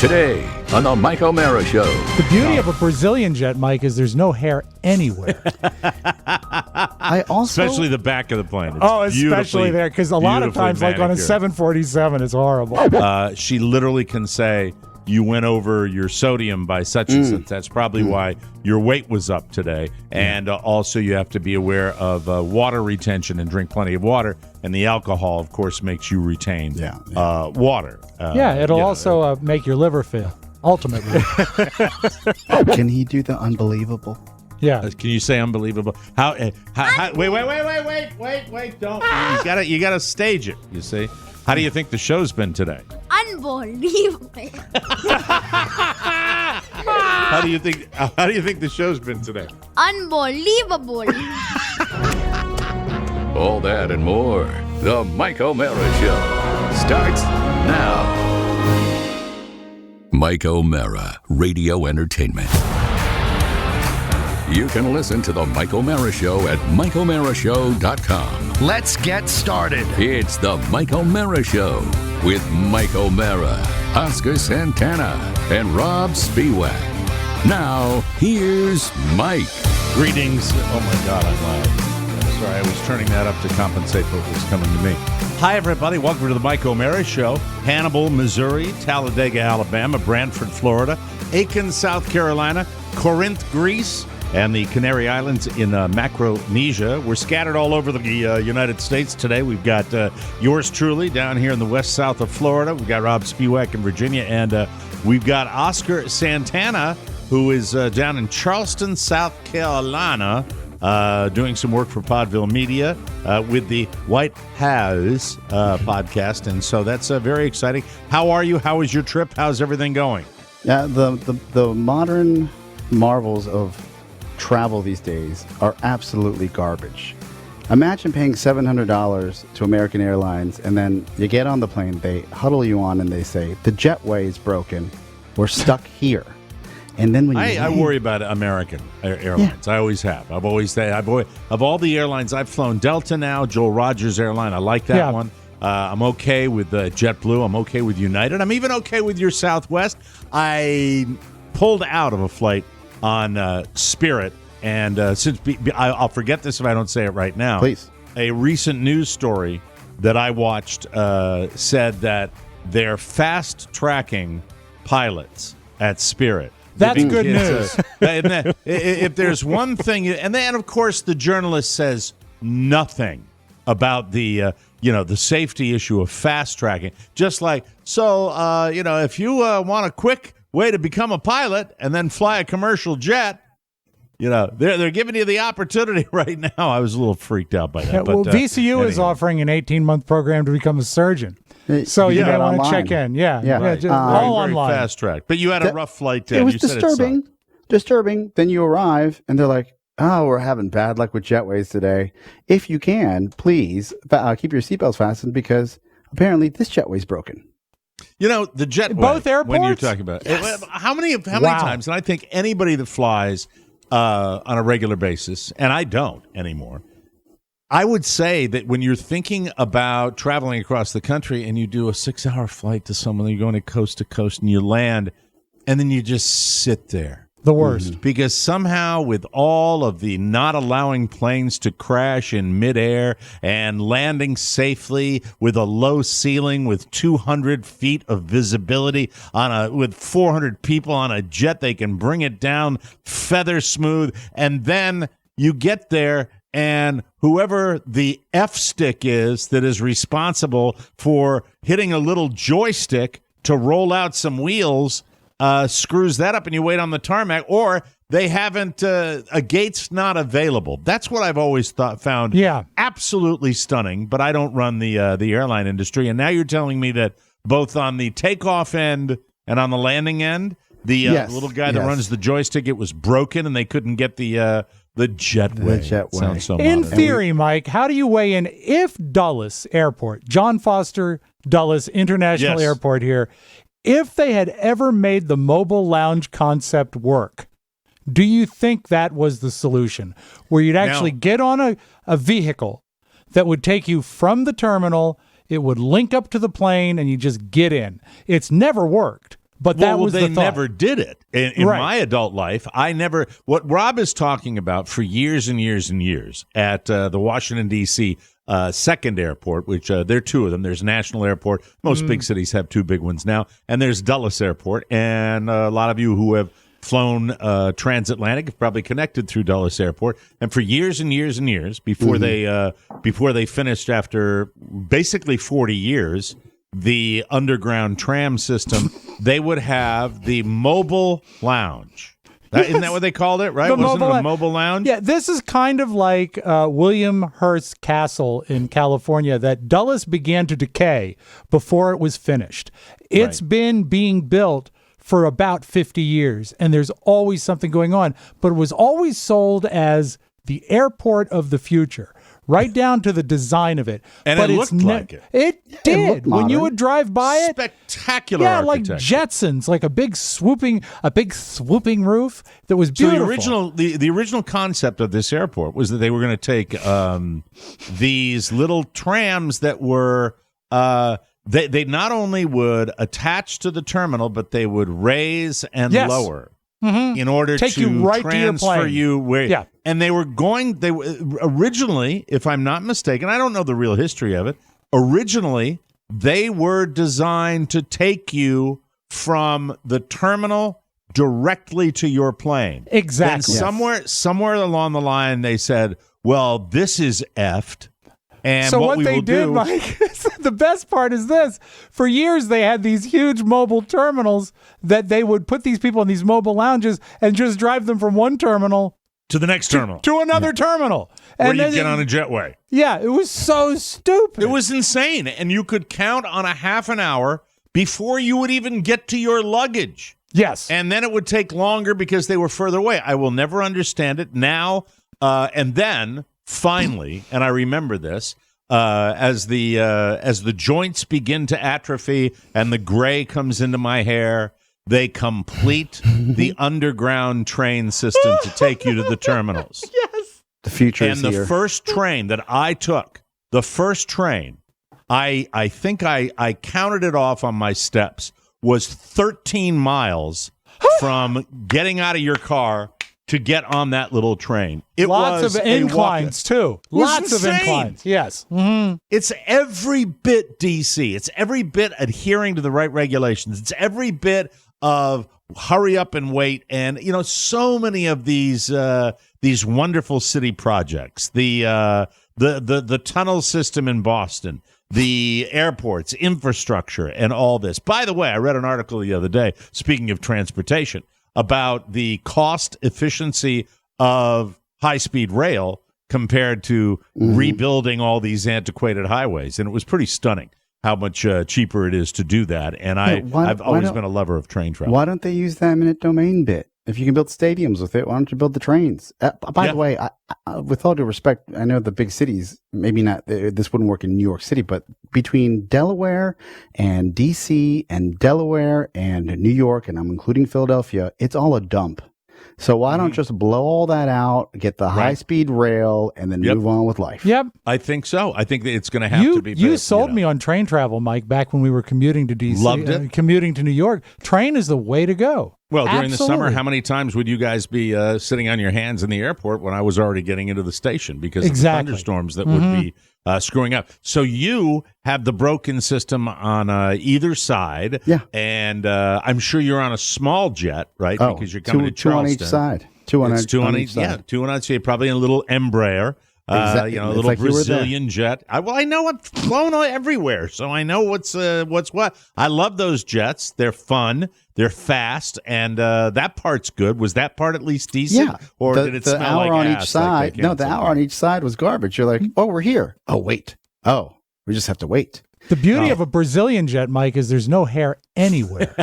Today on the Mike O'Mara Show. The beauty of a Brazilian jet, Mike, is there's no hair anywhere. Especially the back of the plane. It's especially there, because a lot of times, like on a 747, it's horrible. She literally can say, you went over your sodium by such and such. That's probably why your weight was up today. And also you have to be aware of water retention and drink plenty of water. And the alcohol, of course, makes you retain water. It'll also make your liver fail, ultimately. Can he do the unbelievable? Yeah. Can you say unbelievable? How wait, don't. You gotta stage it, you see. How do you think the show's been today? Unbelievable. How do you think the show's been today? Unbelievable. All that and more. The Mike O'Mara Show starts now. Mike O'Mara, radio entertainment. You can listen to the Mike O'Mara Show at MikeO'MaraShow.com. Let's get started. It's the Mike O'Mara Show with Mike O'Mara, Oscar Santana, and Rob Spiewak. Now, here's Mike. Greetings. Oh, my God, I'm loud. Sorry, I was turning that up to compensate for what was coming to me. Hi, everybody. Welcome to the Mike O'Mara Show. Hannibal, Missouri, Talladega, Alabama, Brantford, Florida, Aiken, South Carolina, Corinth, Greece, and the Canary Islands in Micronesia. We're scattered all over the United States today. We've got yours truly down here in the west-south of Florida. We've got Rob Spiewak in Virginia, and we've got Oscar Santana, who is down in Charleston, South Carolina, doing some work for Podville Media with the White House podcast, and so that's very exciting. How are you? How was your trip? How's everything going? Yeah, the modern marvels of travel these days are absolutely garbage. Imagine paying $700 to American Airlines, and then you get on the plane, they huddle you on, and they say, the jetway is broken. We're stuck here. And then when I worry about American Airlines. Yeah. I always have. Of all the airlines I've flown, Delta now, Joel Rogers Airline, I like that one. I'm okay with JetBlue. I'm okay with United. I'm even okay with your Southwest. I pulled out of a flight on Spirit, and I'll forget this if I don't say it right now. Please. A recent news story that I watched said that they're fast-tracking pilots at Spirit. That's good news. If there's one thing, and then of course the journalist says nothing about the safety issue of fast tracking. Just like, if you want a quick way to become a pilot and then fly a commercial jet, they're giving you the opportunity right now. I was a little freaked out by that. Yeah, VCU is offering an 18-month program to become a surgeon. So you may want to check in. Just all online. Fast track. But you had a rough flight. It was disturbing. Then you arrive, and they're like, oh, we're having bad luck with jetways today. If you can, please keep your seatbelts fastened, because apparently this jetway's broken. The jetway. Both airports? When you're talking about Yes. How many times, and I think anybody that flies on a regular basis, and I don't anymore, I would say that when you're thinking about traveling across the country and you do a 6-hour flight to someone, you're going to coast, and you land, and then you just sit there. The worst. Because somehow, with all of the not allowing planes to crash in midair and landing safely with a low ceiling with 200 feet of visibility with 400 people on a jet, they can bring it down feather smooth, and then you get there, and whoever the F-stick is that is responsible for hitting a little joystick to roll out some wheels screws that up, and you wait on the tarmac, or they haven't, a gate's not available. That's what I've always found absolutely stunning, but I don't run the airline industry, and now you're telling me that both on the takeoff end and on the landing end, the little guy that runs the joystick, it was broken, and they couldn't get the jetway. The jetway. Sounds so in modern. theory, Mike, how do you weigh in if Dulles Airport, John Foster Dulles International Airport here, if they had ever made the mobile lounge concept work, do you think that was the solution? Where you'd actually get on a vehicle that would take you from the terminal, it would link up to the plane, and you just get in. It's never worked. But that was they the thought. never did it. In my adult life, I never. What Rob is talking about for years and years and years at the Washington, D.C. Second airport, which there are two of them. There's National Airport. Most big cities have two big ones now. And there's Dulles Airport. And a lot of you who have flown transatlantic have probably connected through Dulles Airport. And for years and years and years, before they finished after basically 40 years, the underground tram system, they would have the mobile lounge. Isn't that what they called it, right? Wasn't it a mobile lounge? Yeah, this is kind of like William Hearst Castle in California that Dulles began to decay before it was finished. It's been being built for about 50 years, and there's always something going on, but it was always sold as the airport of the future. Right down to the design of it. And but it looked like it. It did. When you would drive by it. Spectacular architecture. Like Jetsons, like a big swooping roof that was beautiful. So the original concept of this airport was that they were going to take these little trams that were they not only would attach to the terminal, but they would raise and lower. Mm-hmm. In order Take to you right transfer to your you where, yeah. And they were originally, if I'm not mistaken, I don't know the real history of it. Originally, they were designed to take you from the terminal directly to your plane. Exactly. Then somewhere along the line, they said, "Well, this is effed." And so what they did, Mike, the best part is this. For years, they had these huge mobile terminals that they would put these people in these mobile lounges and just drive them from one terminal to the next terminal. To another terminal. And where you get on a jetway. Yeah, it was so stupid. It was insane. And you could count on a half an hour before you would even get to your luggage. Yes. And then it would take longer because they were further away. I will never understand it now. And then... finally, and I remember this, as the joints begin to atrophy and the gray comes into my hair, they complete the underground train system to take you to the terminals. Yes. The future is here. And the first train that I took, I think I counted it off on my steps, was 13 miles from getting out of your car to get on that little train. It Lots was of inclines, too. Lots of insane. inclines, yes. Mm-hmm. It's every bit DC. It's every bit adhering to the right regulations. It's every bit of hurry up and wait. And, so many of these wonderful city projects, the tunnel system in Boston, the airports, infrastructure, and all this. By the way, I read an article the other day, speaking of transportation, about the cost efficiency of high-speed rail compared to rebuilding all these antiquated highways. And it was pretty stunning how much cheaper it is to do that. And I've always been a lover of train travel. Why don't they use that eminent domain bit? If you can build stadiums with it, why don't you build the trains? By the way, with all due respect, I know the big cities, maybe not, this wouldn't work in New York City, but between Delaware and D.C. and Delaware and New York, and I'm including Philadelphia, it's all a dump. So why don't just blow all that out, get the high-speed rail, and then move on with life? Yep. I think so. I think that it's going to have to be. You sold me on train travel, Mike, back when we were commuting to D.C. Loved it. Commuting to New York. Train is the way to go. Well, during Absolutely. the summer, how many times would you guys be sitting on your hands in the airport when I was already getting into the station because of the thunderstorms that would be screwing up? So you have the broken system on either side. Yeah. And I'm sure you're on a small jet, right? Oh, because you're coming to two Charleston. on each side. Two on each side. Yeah, two on each side. Probably in a little Embraer. Exactly. A little Brazilian jet. I know I've flown everywhere, so I know what's what. I love those jets. They're fun. They're fast, and that part's good. Was that part at least decent? Yeah. Or did it smell like on ass? Each side. No, the hour on each side was garbage. You're like, oh, we're here. Oh, wait. Oh, we just have to wait. The beauty of a Brazilian jet, Mike, is there's no hair anywhere.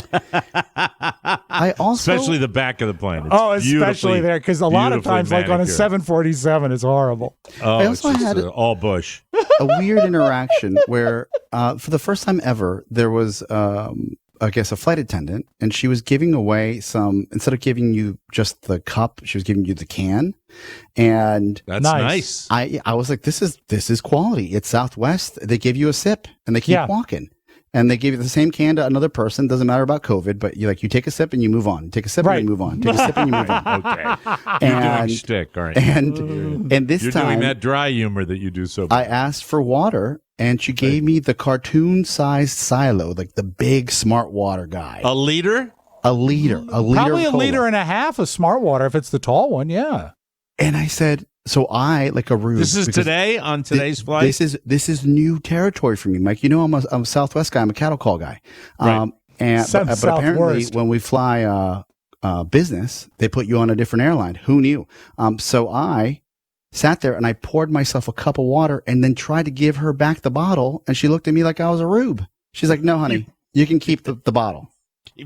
I also, especially the back of the plane. It's especially there, because a lot of times, like on a 747, it's horrible. Oh, I also it's just had all bush. a weird interaction where, for the first time ever, there was, I guess, a flight attendant, and she was giving away some. Instead of giving you just the cup, she was giving you the can. And that's nice. I was like, this is quality. It's Southwest. They give you a sip and they keep walking. and they give you the same can to another person. Doesn't matter about COVID, but you take a sip and you move on. You take a sip and you move on. Take a sip and you move on. Okay. You're doing shtick, aren't you? And this You're time, doing that dry humor that you do so I asked for water, and she gave me the cartoon-sized silo, like the big smart water guy. A liter? A liter. Probably of a liter cola. and a half of smart water if it's the tall one. Yeah. And I said, so I, like a rube. This is because today on today's flight? This is new territory for me, Mike. You know, I'm a Southwest guy. I'm a cattle call guy. Right. But apparently when we fly business, they put you on a different airline. Who knew? So I sat there and I poured myself a cup of water and then tried to give her back the bottle. And she looked at me like I was a rube. She's like, no, honey, you can keep the bottle.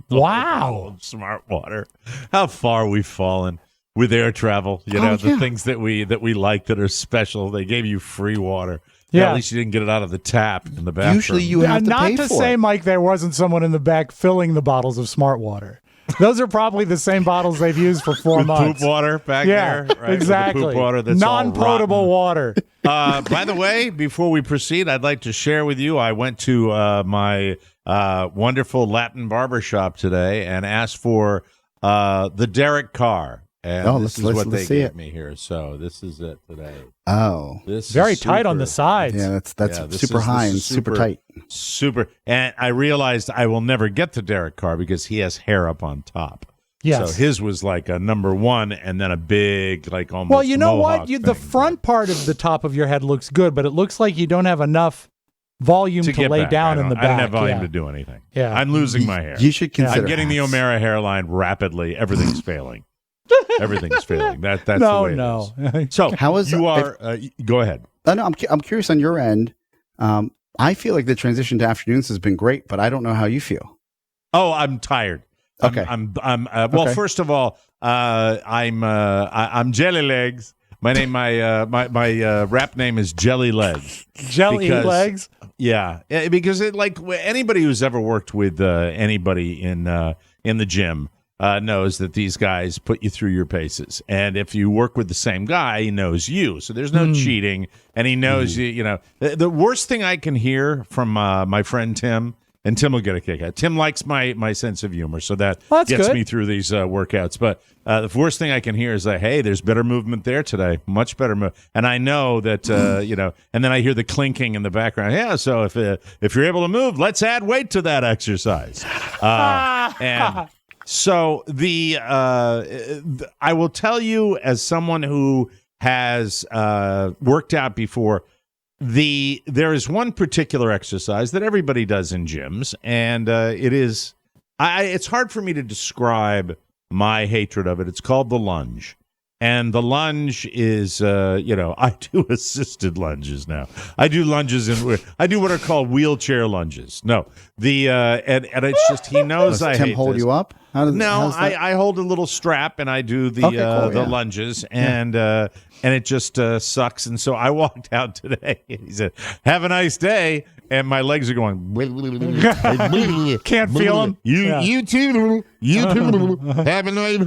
Wow. Smart water. How far we've fallen with air travel. The things that we like that are special. They gave you free water. Yeah. At least you didn't get it out of the tap in the bathroom. Usually you have to Not pay to for say, it. Mike, there wasn't someone in the back filling the bottles of smart water. Those are probably the same bottles they've used for 4 with months. poop water back there. Right? Exactly. With the poop water that's all non-potable water. By the way, before we proceed, I'd like to share with you, I went to my wonderful Latin barber shop today and asked for the Derek Carr. And this is what they gave me here. So this is it today. Oh. This Very is tight on the sides. Yeah, that's super high and super tight. Super. And I realized I will never get to Derek Carr because he has hair up on top. Yes. So his was like a number 1 and then a big, like almost Well, you know mohawk what? The thing. front part of the top of your head looks good, but it looks like you don't have enough volume to get lay back. down in the back. I don't have volume yeah. to do anything. Yeah. I'm losing my hair. You should consider I'm getting the hats. O'Mara hairline rapidly. Everything's failing. Everything's failing. That's No, the way no. it is. So How is you are? Go ahead. No, I'm curious on your end. I feel like the transition to afternoons has been great, but I don't know how you feel. Oh, I'm tired. Okay. Well, Okay. first of all, I'm Jelly Legs. My rap name is Jelly Legs. Jelly legs. Yeah, because anybody who's ever worked with anybody in the gym knows that these guys put you through your paces, and if you work with the same guy, he knows you. So there's no cheating, and he knows you. You know, the worst thing I can hear from my friend Tim. And Tim will get a kick out. Tim likes my sense of humor, so that gets good. me through these workouts. But the worst thing I can hear is hey, there's better movement there today, much better movement. And I know that and then I hear the clinking in the background. Yeah, so if you're able to move, let's add weight to that exercise. And so I will tell you, as someone who has worked out before. There is one particular exercise that everybody does in gyms, and it's hard for me to describe my hatred of it. It's called the lunge. And the lunge is, I do assisted lunges now. I do lunges I do what are called wheelchair lunges. No, and it's just he knows Does I Tim hate hold this. you up? I hold a little strap and I do the lunges and it just sucks. And so I walked out today and he said, "Have a nice day." And my legs are going. Can't feel them. You too. Have a nice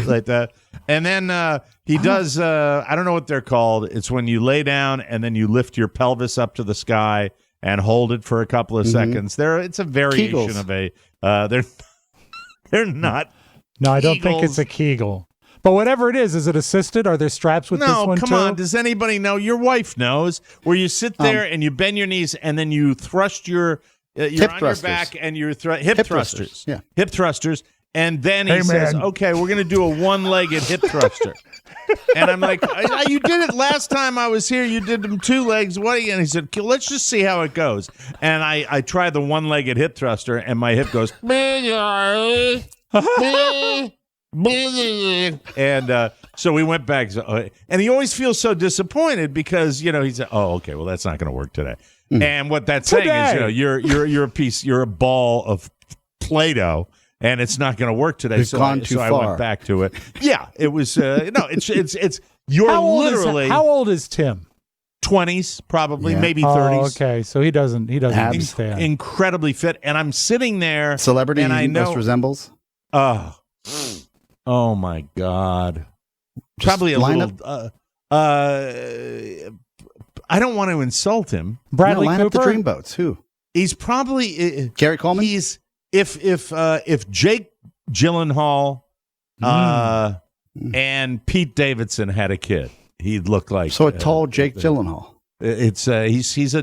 like that. And then he does. I don't know what they're called. It's when you lay down and then you lift your pelvis up to the sky and hold it for a couple of seconds. It's a variation Kegels. of a. They're not. No, I don't think it's a Kegel. But whatever it is it assisted? Are there straps with this one No, come too? on. Does anybody know? Your wife knows. Where you sit there and you bend your knees and then you thrust you're Hip on thrusters. your back and you're hip thrusters. Yeah. Hip thrusters. And then he says, man. "Okay, we're going to do a one-legged hip thruster." And I'm like, "You did it last time I was here. You did them 2 legs. What?" And he said, "Let's just see how it goes." And I tried the one-legged hip thruster, and my hip goes. And so we went back, and he always feels so disappointed because he said, "Oh, okay, well that's not going to work today." And what that's saying is, you're a ball of Play-Doh, and it's not going to work today. You've gone too I far. went back to it. Yeah, it was it's you're literally how old is Tim? 20s, probably Yeah. maybe Oh, 30s. okay. So he doesn't Abs. understand. Incredibly fit, and I'm sitting there, Celebrity and I he know. most resembles? Oh my God! Just Probably a line little. I don't want to insult him. Bradley line Cooper? up the dreamboats. Who? He's probably Gary Coleman. He's if Jake Gyllenhaal and Pete Davidson had a kid, he'd look like a tall Jake Gyllenhaal. It's he's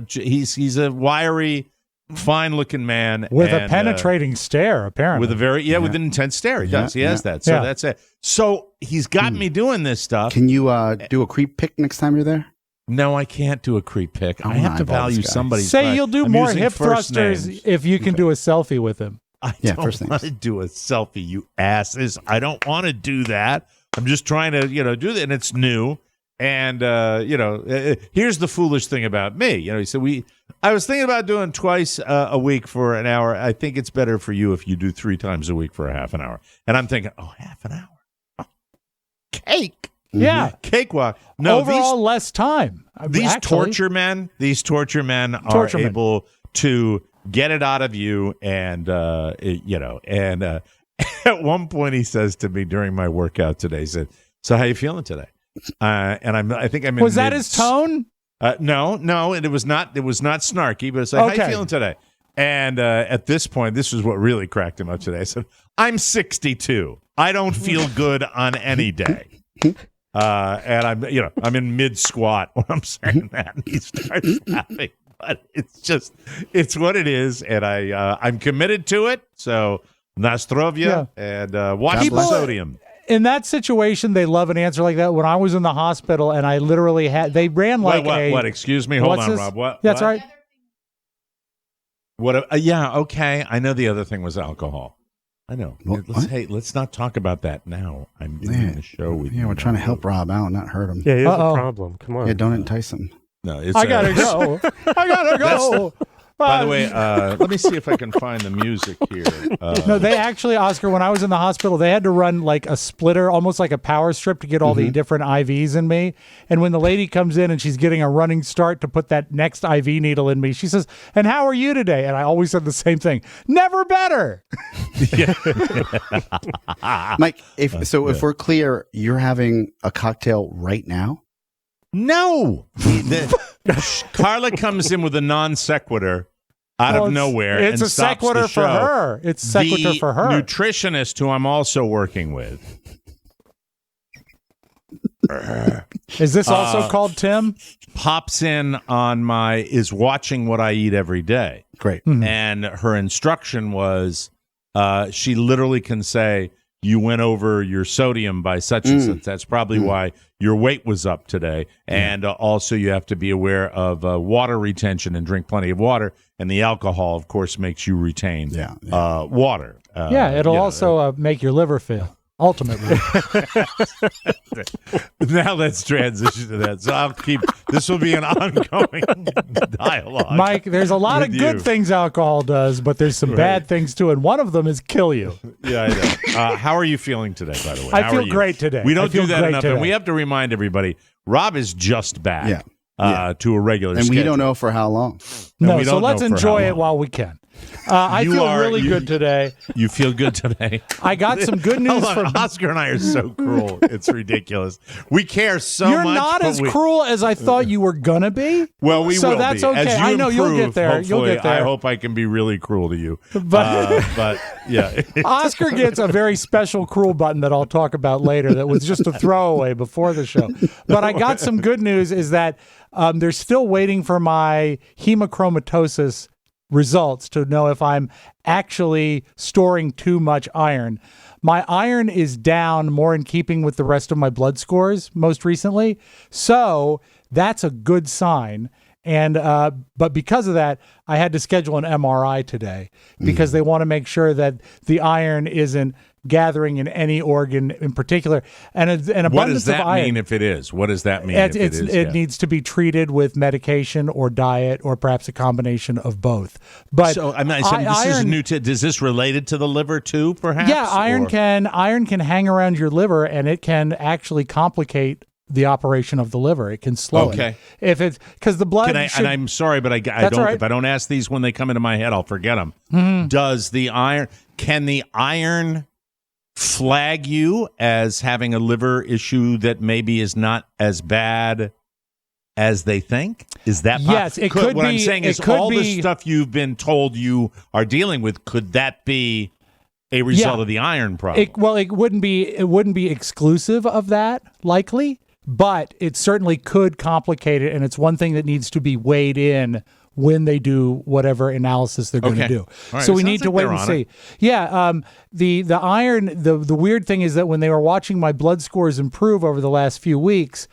a wiry, fine-looking man with a penetrating stare, apparently. With a with an intense stare. He does. He has that. So that's it. So he's got me doing this stuff. Can you do a creep pick next time you're there? No, I can't do a creep pick. I have to value somebody's. Say you'll do more hip thrusters if you can do a selfie with him. I don't want to do a selfie, you asses. I don't want to do that. I'm just trying to, do that, and it's new. And here's the foolish thing about me. He said I was thinking about doing twice a week for an hour. I think it's better for you if you do 3 times a week for a half an hour. And I'm thinking, half an hour, cake. Yeah, cakewalk. No, overall less time. These torture men are able to get it out of you, and at one point he says to me during my workout today, he said, "So how you feeling today?" And I think I'm in. Was that his tone? No, and it was not snarky, but it's like, "How you feeling today?" And at this point, this is what really cracked him up today. I said, "I'm 62. I don't feel good on any day." And I'm in mid squat when I'm saying that, and he starts laughing. But it's what it is, and I'm committed to it. So Nastrovia and watch the sodium. In that situation, they love an answer like that. When I was in the hospital, and I literally they ran like what? Excuse me, hold on, Rob. What? That's right. What? Okay. I know the other thing was alcohol. I know. Let's not talk about that now. I'm doing the show with you. Yeah, we're trying to help Rob out, not hurt him. Yeah, he has a problem. Come on. Yeah, don't entice him. No, I gotta go. I gotta go. By the way, let me see if I can find the music here. No, they actually, Oscar, when I was in the hospital, they had to run like a splitter, almost like a power strip to get all the different IVs in me. And when the lady comes in and she's getting a running start to put that next IV needle in me, she says, "And how are you today?" And I always said the same thing: never better. Mike, if we're clear, you're having a cocktail right now? No. Carla comes in with a non sequitur out of nowhere. It's and a sequitur for her. It's sequitur for her. Nutritionist who I'm also working with. Is this also called Tim? Pops in is watching what I eat every day. Great. Mm-hmm. And her instruction was she literally can say, "You went over your sodium by such and such. That's probably why your weight was up today." And also you have to be aware of water retention and drink plenty of water. And the alcohol, of course, makes you retain water. It'll also make your liver fail, ultimately. Now let's transition to that. So this will be an ongoing dialogue. Mike, there's a lot of good things alcohol does, but there's some bad things too, and one of them is kill you. Yeah, I know. How are you feeling today, by the way? I feel great today. We don't do that enough, and we have to remind everybody, Rob is just back to a regular schedule. And we don't know for how long. No, so let's enjoy it while we can. I feel really good today. You feel good today? I got some good news from Oscar and I are so cruel. It's ridiculous. We care so much. You're not as cruel as I thought you were going to be. Well, we will be. So that's okay. As you I know improve, you'll get there. You'll get there. I hope I can be really cruel to you. But yeah. Oscar gets a very special cruel button that I'll talk about later that was just a throwaway before the show. But I got some good news is that they're still waiting for my hemochromatosis results to know if I'm actually storing too much iron. My iron is down more in keeping with the rest of my blood scores most recently. So that's a good sign. And but because of that, I had to schedule an MRI today because they want to make sure that the iron isn't gathering in any organ in particular. And an abundance of iron. What does that mean if it is? What does that mean if it is? It needs to be treated with medication or diet or perhaps a combination of both. But so this is new to. Is this related to the liver too? Perhaps. Yeah, iron can hang around your liver and it can actually complicate the operation of the liver. It can slow it. If it's because the blood. And I'm sorry, but I don't. Right. If I don't ask these when they come into my head, I'll forget them. Mm-hmm. Can the iron flag you as having a liver issue that maybe is not as bad as they think? Is that Yes, it could what be. I'm saying is all the stuff you've been told you are dealing with, could that be a result of the iron problem? It wouldn't be exclusive of that, likely, but it certainly could complicate it, and it's one thing that needs to be weighed in when they do whatever analysis they're going to do. Right. So we need to wait and see. Yeah, the iron, the weird thing is that when they were watching my blood scores improve over the last few weeks,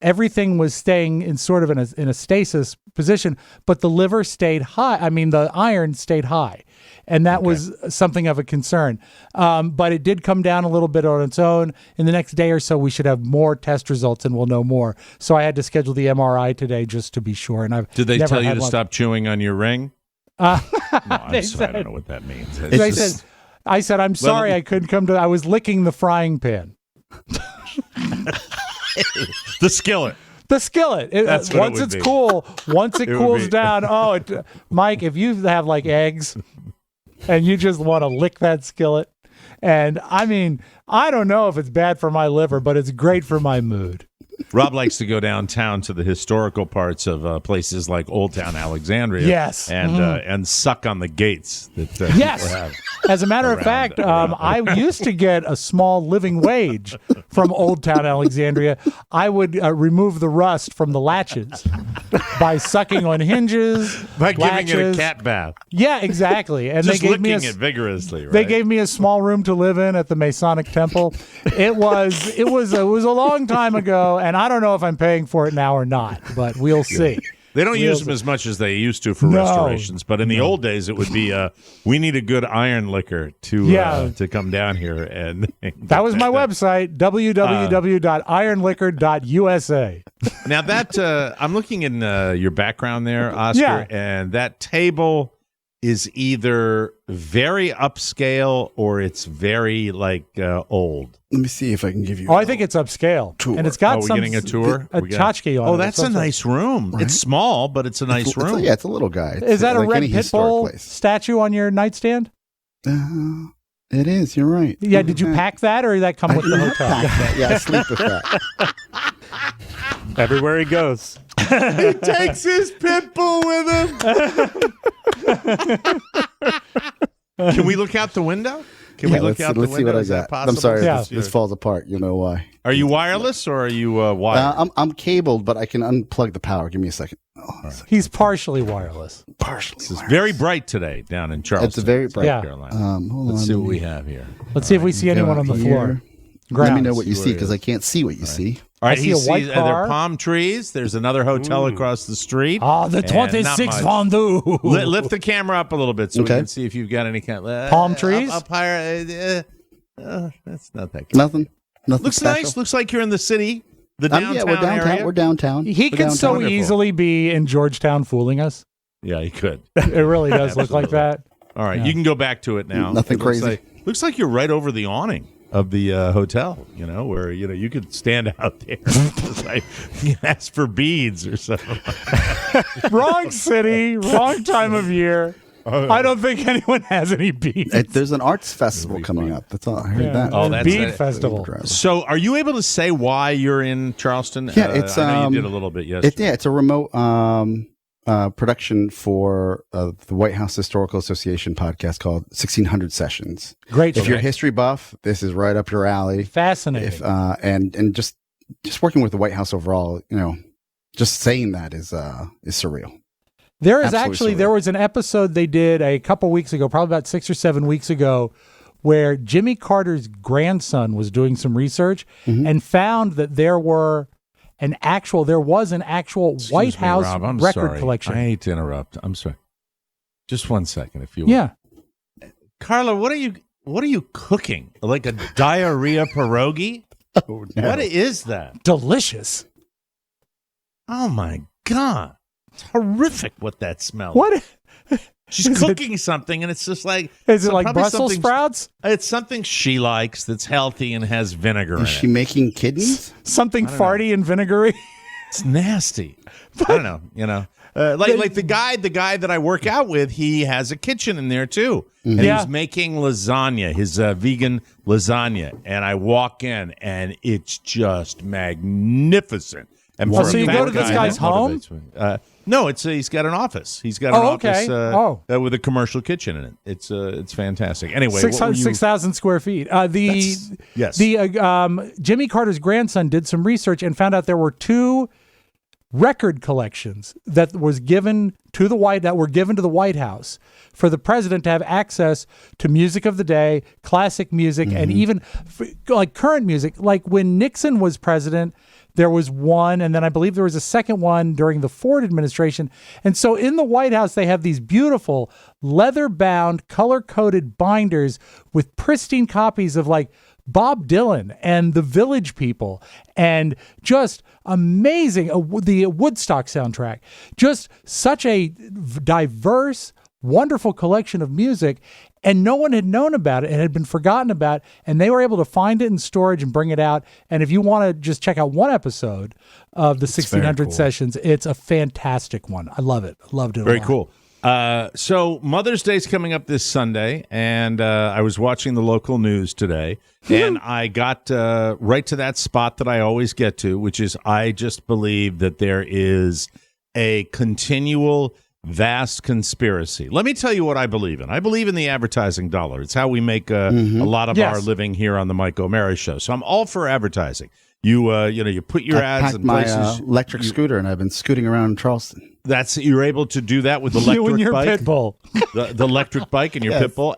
everything was staying in sort of in a stasis position, but the liver stayed high. I mean, the iron stayed high, and that was something of a concern. But it did come down a little bit on its own. In the next day or so, we should have more test results, and we'll know more. So I had to schedule the MRI today just to be sure. And did they tell you to stop chewing on your ring? No, I don't know what that means. I said, I'm sorry, I couldn't come to. I was licking the frying pan. The skillet. The skillet. Once it's cool, once it cools down. Mike, if you have like eggs and you just want to lick that skillet, and I mean, I don't know if it's bad for my liver, but it's great for my mood. Rob likes to go downtown to the historical parts of places like Old Town Alexandria. Yes. And suck on the gates that people have. As a matter of fact, I used to get a small living wage from Old Town Alexandria. I would remove the rust from the latches by sucking on hinges, by latches. giving it a cat bath. Yeah, exactly. And just they gave licking it vigorously. Right? They gave me a small room to live in at the Masonic Temple. It was a long time ago, and I don't know if I'm paying for it now or not, but we'll see. They don't use them as much as they used to for restorations, but in the old days, it would be we need a good iron liquor to come down here. And that was my website, www.ironliquor.usa. Now that I'm looking in your background there, Oscar, and that table is either very upscale or it's very old. Let me see if I can give you. I think it's upscale, tour. And it's got we're getting a tour. A tchotchke on it. Oh, that's a nice room. Right? It's small, but it's a nice room. It's a little guy. Is that a red pit bull statue on your nightstand? It is. You're right. Yeah. Did you pack that, or did that come with the hotel? Yeah, I sleep with that. Everywhere he goes. He takes his pit bull with him. Can we look out the window? Can we look out the window? Let's see what I got. I'm sorry if this falls apart. You know why. Are you wireless or are you wired? I'm cabled, but I can unplug the power. Give me a second. He's partially wireless. This is very bright today down in Charleston. It's very bright. Yeah. Carolina. Let's see what we have here. Let's see if we see anyone on the floor. Let me know what you see, because I can't see what you see. All right, I see a white car. There are palm trees. There's another hotel across the street. The 26 Fondue. Lift the camera up a little bit so we can see if you've got any kind of palm trees up higher. That's not that good. Nothing Looks special. nice. Looks like you're in the city. The downtown we're downtown. area. We're downtown. He could so Wonderful. easily be in Georgetown fooling us. Yeah, he could. It really does look like that. All right, you can go back to it now. Nothing crazy. Looks like you're right over the awning of the hotel, where you could stand out there. Ask for beads or something. Wrong city, wrong time of year. I don't think anyone has any beads. There's an arts festival coming up. That's all. I heard that. Oh, that's bead it. festival. So, are you able to say why you're in Charleston? Yeah, it's. I know you did a little bit yesterday. It's a remote production for the White House Historical Association podcast called 1600 Sessions. Great. If you're a history buff, this is right up your alley. Fascinating. And just working with the White House overall, just saying that is surreal. There was an episode they did a couple weeks ago, probably about 6 or 7 weeks ago, where Jimmy Carter's grandson was doing some research and found that there was an actual White House Rob, record collection. I hate to interrupt. I'm sorry. Just 1 second, if you will. Yeah. Carla, what are you cooking? Like a diarrhea pierogi? Oh, no. What is that? Delicious. Oh my God. It's horrific what that smells. What? She's cooking something, and it's just like... Is it like Brussels sprouts? It's something she likes that's healthy and has vinegar in it. Is she making kidneys? Something farty and vinegary? It's nasty. I don't know, like the guy that I work out with, he has a kitchen in there too. And he's making lasagna, his vegan lasagna. And I walk in, and it's just magnificent. And Oh, for so a you fat go to this guy, guy's that home? motivates me. No, he's got an office. He's got an okay. office with a commercial kitchen in it. It's fantastic. Anyway, 6,000 square feet. Yes. Jimmy Carter's grandson did some research and found out there were 2 record collections that were given to the White House for the president to have access to music of the day, classic music, and even like current music. Like when Nixon was president, there was one, and then I believe there was a second one during the Ford administration. And so in the White House, they have these beautiful leather-bound, color-coded binders with pristine copies of like Bob Dylan and the Village People, and just amazing, the Woodstock soundtrack. Just such a diverse, wonderful collection of music, and no one had known about it and had been forgotten about, and they were able to find it in storage and bring it out. And if you want to just check out one episode of the 1600 Sessions, it's a fantastic one. I love it. I loved it a lot. Very cool. So Mother's Day's coming up this Sunday, and I was watching the local news today, and I got right to that spot that I always get to, which is I just believe that there is a continual vast conspiracy. Let me tell you what I believe in. I believe in the advertising dollar. It's how we make a lot of our living here on the Mike O'Mara Show. So I'm all for advertising. You put your ads in places. I packed my electric scooter, and I've been scooting around Charleston. You're able to do that with the electric You and your bike, pit bull. the electric bike and your pit bull.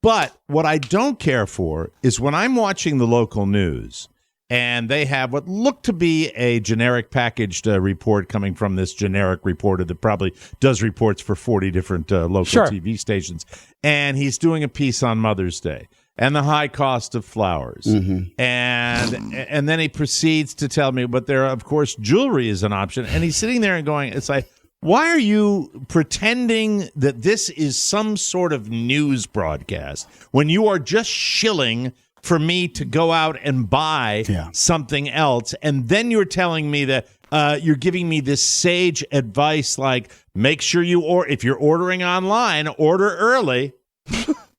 But what I don't care for is when I'm watching the local news and they have what looked to be a generic packaged report coming from this generic reporter that probably does reports for 40 different local TV stations, and he's doing a piece on Mother's Day and the high cost of flowers. And then he proceeds to tell me, but there, of course, jewelry is an option. And he's sitting there and going, it's like, why are you pretending that this is some sort of news broadcast when you are just shilling for me to go out and buy something else? And then you're telling me that you're giving me this sage advice like, make sure if you're ordering online, order early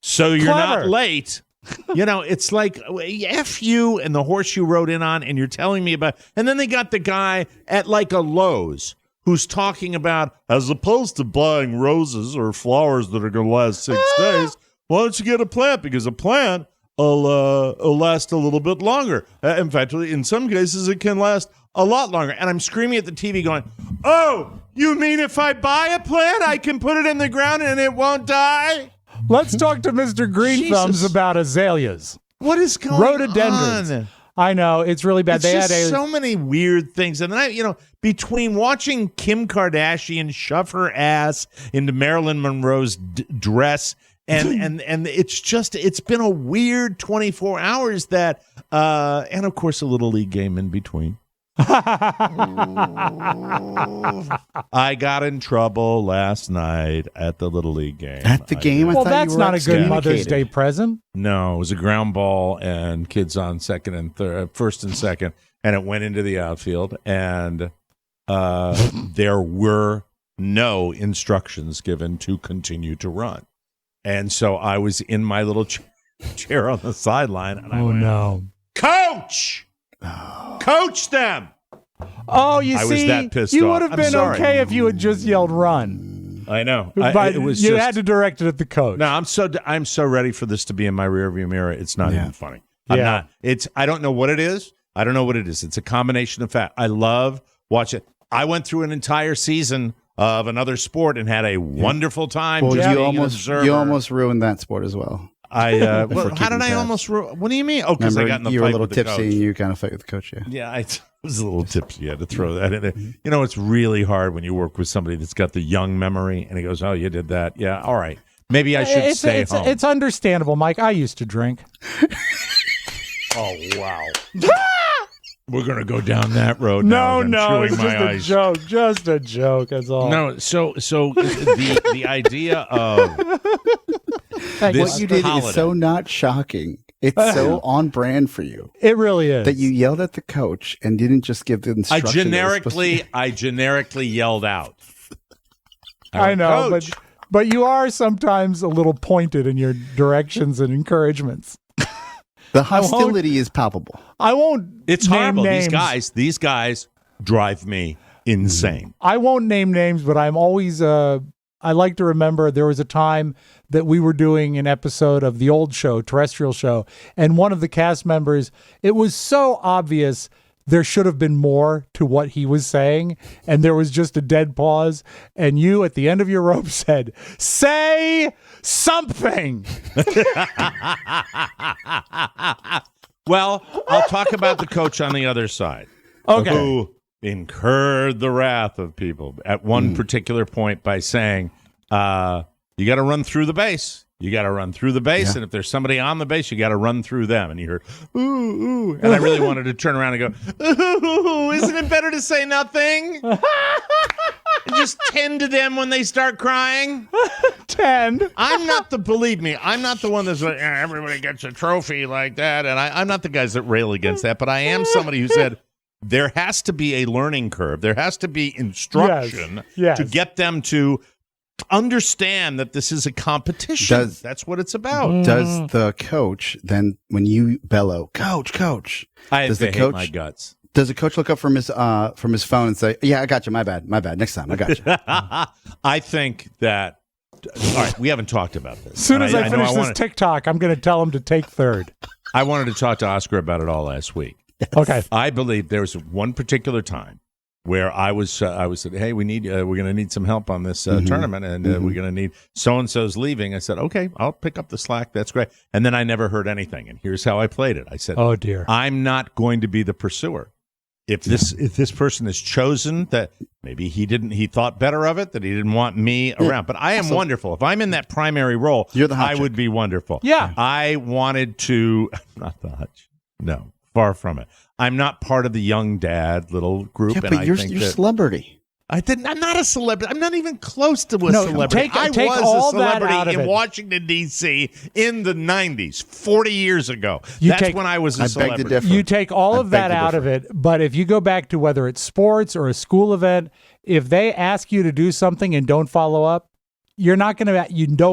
so you're not late. It's like, F you and the horse you rode in on, and you're telling me about. And then they got the guy at like a Lowe's who's talking about, as opposed to buying roses or flowers that are going to last 6 days, why don't you get a plant? Because a plant will last a little bit longer. In fact, in some cases, it can last a lot longer. And I'm screaming at the TV going, oh, you mean if I buy a plant, I can put it in the ground and it won't die? Let's talk to Mr. Green Thumbs about azaleas. What is going Rhododendrons. on? I know, it's really bad. It's so many weird things. And then between watching Kim Kardashian shove her ass into Marilyn Monroe's dress and it's been a weird 24 hours that and of course a little league game in between. I got in trouble last night at the Little League game. At the game? Well, that's not a good Mother's Day present. No, it was a ground ball and kids on first and second, and it went into the outfield, and there were no instructions given to continue to run. And so I was in my little chair on the sideline, and I went, no. Coach! Coach them! Oh, I was that pissed you off. would have been okay if you had just yelled "run." I know, but you had to direct it at the coach. No, I'm so ready for this to be in my rearview mirror. It's not even funny. I'm not. I don't know what it is. I don't know what it is. It's a combination of fact. I love watching. I went through an entire season of another sport and had a wonderful time. Well, you almost ruined that sport as well. How did I almost ruin? What do you mean? Oh, because I got in the fight. You were a little with the tipsy coach. and you kind of fight with the coach. Yeah, I was a little tipsy. You had to throw that in there. It's really hard when you work with somebody that's got the young memory, and he goes, "Oh, you did that? Yeah, all right. Maybe I should stay home." It's understandable, Mike. I used to drink. Oh wow. We're going to go down that road. No, it's just a joke. Just a joke. That's all. No, so the idea of what you did is so not shocking. It's so on brand for you. It really is. That you yelled at the coach and didn't just give the instruction. I generically yelled out. I know, but you are sometimes a little pointed in your directions and encouragements. The hostility is palpable. I won't. It's horrible. These guys drive me insane. I won't name names, but I'm always I like to remember there was a time that we were doing an episode of the old show, terrestrial show, and one of the cast members, it was so obvious there should have been more to what he was saying, and there was just a dead pause, and you at the end of your rope said, "Say something." Well, I'll talk about the coach on the other side. Okay. Who incurred the wrath of people at one particular point by saying, you got to run through the base. You got to run through the base, and if there's somebody on the base, you got to run through them. And you heard, ooh, ooh. And I really wanted to turn around and go, ooh, isn't it better to say nothing? And just tend to them when they start crying? Tend. Believe me, I'm not the one that's like, everybody gets a trophy like that. And I'm not the guys that rail against that, but I am somebody who said, there has to be a learning curve. There has to be instruction Yes. to get them to understand that this is a competition. That's what it's about. Does the coach then, when you bellow, coach, I does the hate coach, my guts. Does the coach look up from his phone and say, "Yeah, I got you. My bad. Next time, I got you." I think that. All right, we haven't talked about this. As soon as I finish this TikTok, I'm going to tell him to take third. I wanted to talk to Oscar about it all last week. Okay. I believe there was one particular time where I was said, hey, we're going to need some help on this tournament, and we're going to need so-and-so's leaving. I said, okay, I'll pick up the slack. That's great. And then I never heard anything. And here's how I played it. I said, oh dear, I'm not going to be the pursuer. If this person is chosen, that maybe he thought better of it, that he didn't want me around. But I am wonderful. If I'm in that primary role, I would be wonderful. Yeah. I wanted to, not the hutch. No, far from it. I'm not part of the young dad little group. Yeah, but you're celebrity. I'm not a celebrity. I'm not even close to a celebrity. I was all a celebrity that out of in it. Washington, D.C. in the 90s, 40 years ago. That's when I was a celebrity. Beg to differ. You take all of that out of it, but if you go back to whether it's sports or a school event, if they ask you to do something and don't follow up, you don't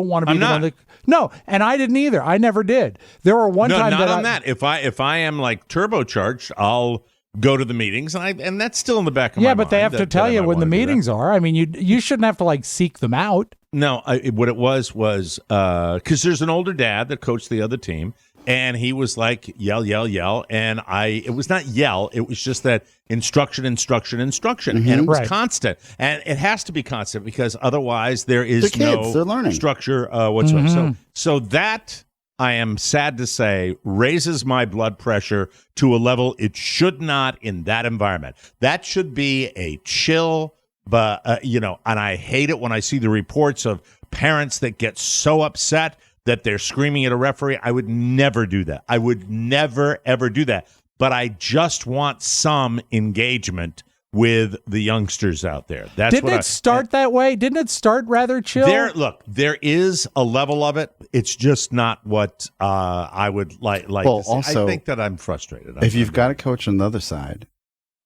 want to be the one that. No, and I didn't either. I never did. There were one time not on that. If I am like turbocharged, I'll go to the meetings, and that's still in the back of my mind. Yeah, but they have to tell you when the meetings are. I mean, you shouldn't have to seek them out. No, what it was because there's an older dad that coached the other team, and he was like, yell, yell, yell, and it was not yell, it was just that instruction, and it was constant, and it has to be constant because otherwise there is no structure whatsoever. So that, I am sad to say, raises my blood pressure to a level it should not in that environment. That should be a chill, but and I hate it when I see the reports of parents that get so upset that they're screaming at a referee. I would never do that. I would never, ever do that. But I just want some engagement with the youngsters out there. Didn't it start that way? Didn't it start rather chill? There is a level of it. It's just not what I would like to see. Also, I think that I'm frustrated. If you've got a coach on the other side,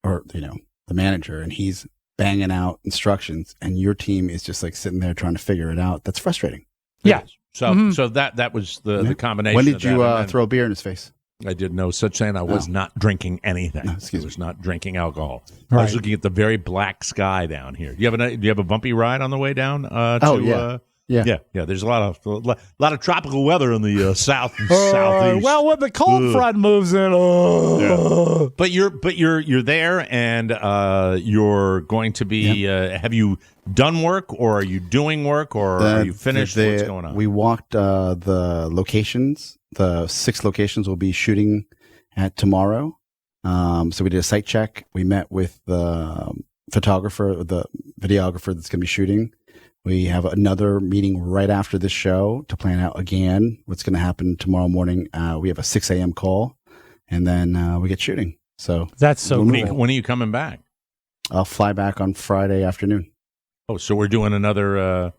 or the manager, and he's banging out instructions, and your team is just sitting there trying to figure it out, that's frustrating. Yeah. So that was the combination. When did you throw beer in his face? I did no such thing. I was not drinking anything. No, I was not drinking alcohol. Right. I was looking at the very black sky down here. Do you have a bumpy ride on the way down? Yeah. There's a lot of tropical weather in the south and southeast. Well, when the cold front moves in, but you're there, and you're going to be. Have you done work, or are you doing work, or are you finished? What's going on? We walked the locations. The 6 locations we'll be shooting at tomorrow. So we did a site check. We met with the photographer, the videographer that's going to be shooting. We have another meeting right after this show to plan out again what's going to happen tomorrow morning. We have a 6 a.m. call, and then we get shooting. So that's so cool. When are you coming back? I'll fly back on Friday afternoon. Oh, so we're doing another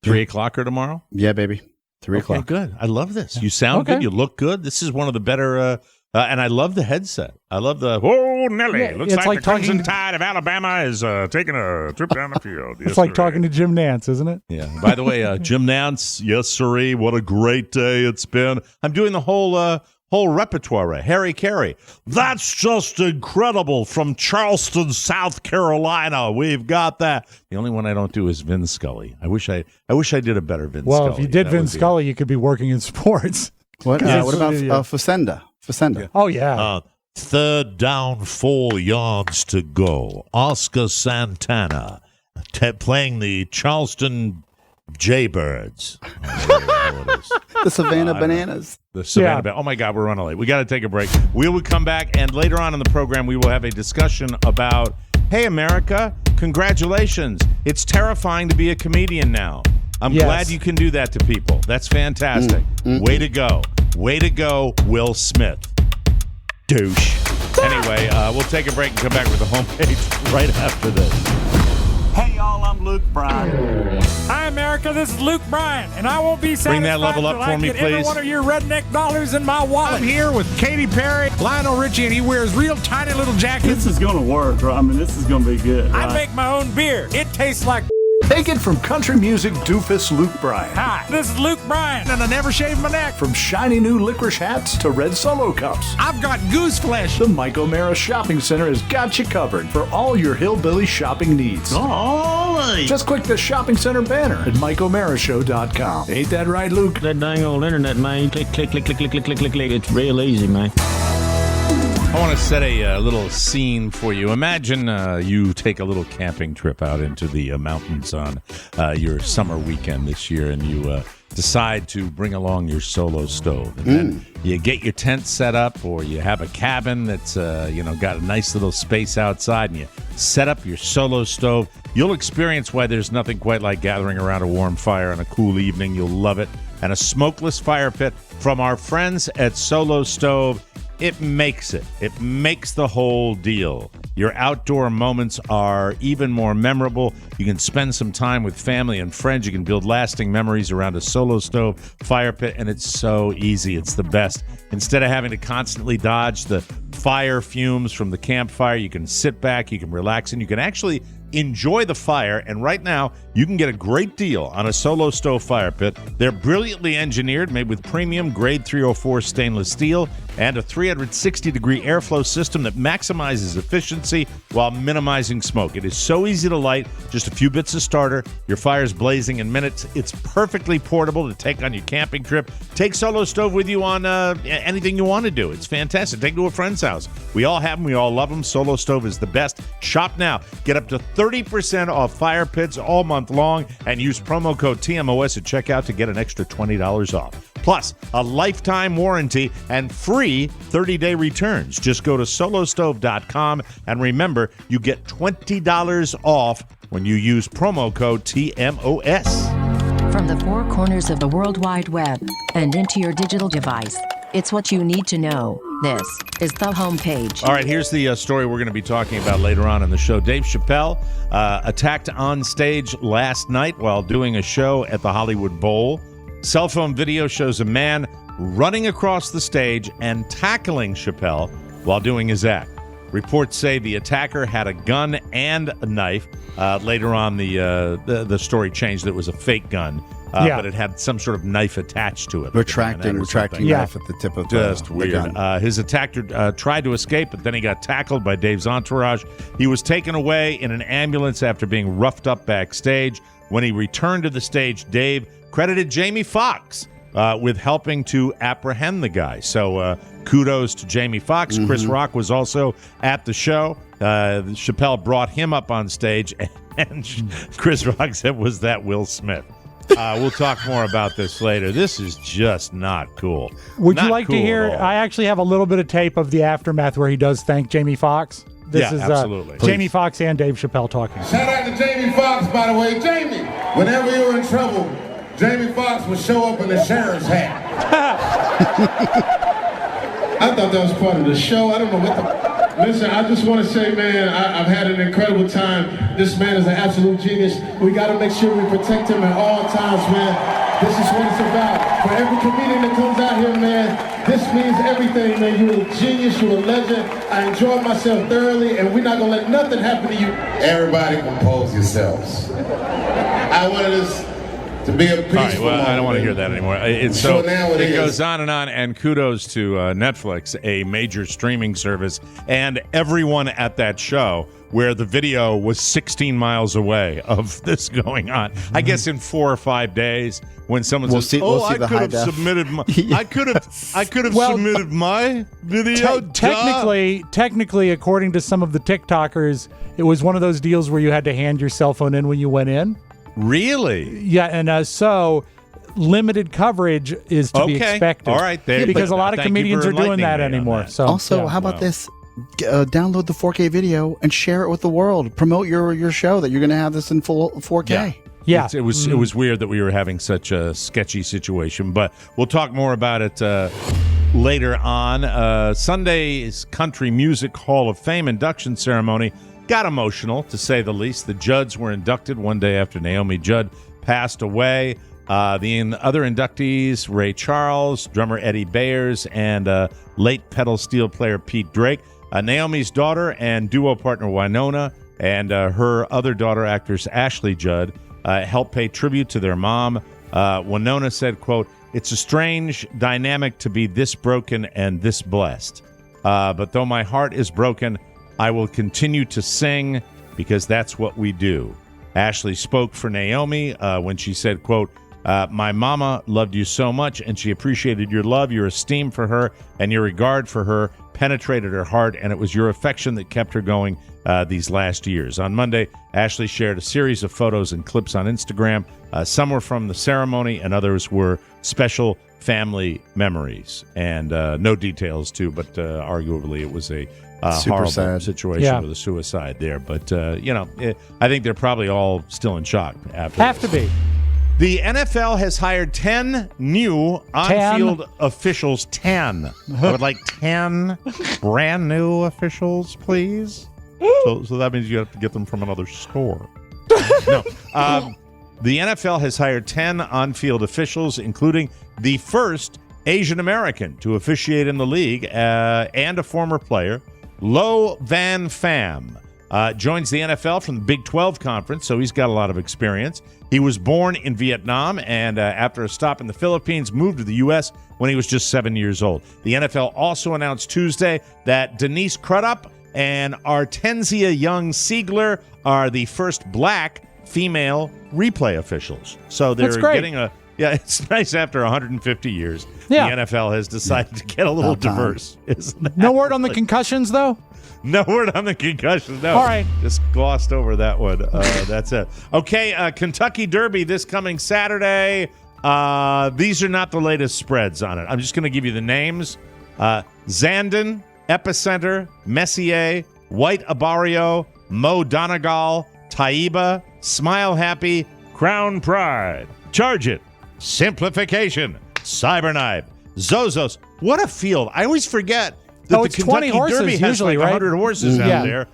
3 o'clocker tomorrow? Yeah, baby. 3 o'clock. Okay, good. I love this. You sound good. You look good. This is one of the better, and I love the headset. I love the, whoa, Nelly. Yeah, Looks like the Crimson Tide of Alabama is taking a trip down the field. It's like talking to Jim Nance, isn't it? Yeah. By the way, Jim Nance, yes, sirree. What a great day it's been. I'm doing the whole whole repertoire. Harry Carey. That's just incredible. From Charleston, South Carolina. We've got that. The only one I don't do is Vin Scully. I wish I did a better Vin Scully. Well, if you did Vin Scully, you could be working in sports. What about Facenda? Yeah. Oh, yeah. Third down, 4 yards to go. Oscar Santana playing the Charleston Jaybirds. The Savannah Bananas. The Savannah Oh, my God, we're running late. We got to take a break. We will come back, and later on in the program, we will have a discussion about, hey, America, congratulations. It's terrifying to be a comedian now. I'm glad you can do that to people. That's fantastic. Way to go. Way to go, Will Smith. Douche. Anyway, we'll take a break and come back with the homepage right after this. Hey, y'all, I'm Luke Bryan. Hi, America, this is Luke Bryan, and I won't be satisfied Bring that level up for me, get every please. one of your redneck dollars in my wallet. I'm here with Katy Perry, Lionel Richie, and he wears real tiny little jackets. This is going to work, right? I mean, this is going to be good. I make my own beer. It tastes like Take it from country music doofus Luke Bryan. Hi, this is Luke Bryan. And I never shave my neck. From shiny new licorice hats to red Solo cups. I've got goose flesh. The Mike O'Mara Shopping Center has got you covered for all your hillbilly shopping needs. Golly. Just click the shopping center banner at MikeO'MaraShow.com. Ain't that right, Luke? That dang old internet, man. Click, click, click, click, click, click, click, click, click. It's real easy, man. I want to set a little scene for you. Imagine you take a little camping trip out into the mountains on your summer weekend this year, and you decide to bring along your solo stove. And then you get your tent set up, or you have a cabin that's got a nice little space outside, and you set up your solo stove. You'll experience why there's nothing quite like gathering around a warm fire on a cool evening. You'll love it. And a smokeless fire pit from our friends at Solo Stove. It makes it. It makes the whole deal. Your outdoor moments are even more memorable. You can spend some time with family and friends. You can build lasting memories around a Solo Stove fire pit, and it's so easy. It's the best. Instead of having to constantly dodge the fire fumes from the campfire, you can sit back, you can relax, and you can actually enjoy the fire. And right now, you can get a great deal on a Solo Stove fire pit. They're brilliantly engineered, made with premium grade 304 stainless steel and a 360-degree airflow system that maximizes efficiency while minimizing smoke. It is so easy to light, just a few bits of starter. Your fire's blazing in minutes. It's perfectly portable to take on your camping trip. Take Solo Stove with you on anything you want to do. It's fantastic. Take it to a friend's house. We all have them. We all love them. Solo Stove is the best. Shop now. Get up to 30% off fire pits all month long and use promo code TMOS at checkout to get an extra $20 off. Plus, a lifetime warranty and free 30-day returns. Just go to solostove.com and remember, you get $20 off when you use promo code TMOS. From the four corners of the World Wide Web and into your digital device, it's what you need to know. This is the homepage. All right, here's the story we're going to be talking about later on in the show. Dave Chappelle attacked on stage last night while doing a show at the Hollywood Bowl. Cell phone video shows a man running across the stage and tackling Chappelle while doing his act. Reports say the attacker had a gun and a knife. Later on, the story changed. It was a fake gun, but it had some sort of knife attached to it. Retracting knife at the tip of just the weird. gun. His attacker tried to escape, but then he got tackled by Dave's entourage. He was taken away in an ambulance after being roughed up backstage. When he returned to the stage, Dave credited Jamie Foxx with helping to apprehend the guy. So kudos to Jamie Foxx. Mm-hmm. Chris Rock was also at the show. Chappelle brought him up on stage, and Chris Rock said, "Was that Will Smith?" We'll talk more about this later. This is just not cool. Would not you like cool to hear? I actually have a little bit of tape of the aftermath where he does thank Jamie Foxx. This is absolutely. Jamie Foxx and Dave Chappelle talking. Shout out to Jamie Foxx, by the way. Jamie, whenever you're in trouble, Jamie Foxx would show up in a sheriff's hat. I thought that was part of the show. I don't know what the... Listen, I just want to say, man, I've had an incredible time. This man is an absolute genius. We got to make sure we protect him at all times, man. This is what it's about. For every comedian that comes out here, man, this means everything, man. You're a genius, you're a legend. I enjoyed myself thoroughly, and we're not going to let nothing happen to you. Everybody compose yourselves. I wanted to to be a peaceful All right, well, I don't want to moment. hear that anymore. It's So so now it it is. goes on, and kudos to Netflix, a major streaming service, and everyone at that show where the video was 16 miles away of this going on. I guess in 4 or 5 days, when someone says, I could have submitted my, I could have submitted my video. Technically, according to some of the TikTokers, it was one of those deals where you had to hand your cell phone in when you went in. Really? Yeah, and so limited coverage is to be expected. All right, there. Because a lot of comedians are doing that anymore. So also, how about this? Download the 4K video and share it with the world. Promote your show that you're going to have this in full 4K. Yeah. It was weird that we were having such a sketchy situation, but we'll talk more about it later on. Sunday's Country Music Hall of Fame induction ceremony got emotional, to say the least. The Judds were inducted one day after Naomi Judd passed away. The other inductees, Ray Charles, drummer Eddie Bayers, and late pedal steel player Pete Drake. Naomi's daughter and duo partner Winona and her other daughter, actress Ashley Judd, helped pay tribute to their mom. Winona said, quote, "It's a strange dynamic to be this broken and this blessed. But though my heart is broken, I will continue to sing because that's what we do." Ashley spoke for Naomi when she said, quote, "My mama loved you so much, and she appreciated your love, your esteem for her, and your regard for her penetrated her heart, and it was your affection that kept her going these last years." On Monday, Ashley shared a series of photos and clips on Instagram. Some were from the ceremony, and others were special family memories. And no details, too, but arguably it was a horrible situation with a suicide there. But, I think they're probably all still in shock after Have to be. The NFL has hired 10 new on-field officials. 10. I would like 10 brand new officials, please. So that means you have to get them from another store. No. The NFL has hired 10 on-field officials, including the first Asian American to officiate in the league and a former player. Lo Van Pham joins the NFL from the Big 12 Conference, so he's got a lot of experience. He was born in Vietnam and after a stop in the Philippines, moved to the U.S. when he was just 7 years old. The NFL also announced Tuesday that Denise Crudup and Artenzia Young-Siegler are the first black female replay officials. So they're getting a... Yeah, it's nice after 150 years. Yeah. The NFL has decided to get a little diverse. Isn't that No word on the concussions, though? No word on the concussions. No. All right. Just glossed over that one. That's it. Okay, Kentucky Derby this coming Saturday. These are not the latest spreads on it. I'm just going to give you the names. Zandon, Epicenter, Messier, White Abarrio, Mo Donegal, Taiba, Smile Happy, Crown Pride, Charge It, Simplification, Cyberknife, Zozos. What a field. I always forget that the Kentucky Derby has like 100 horses out there.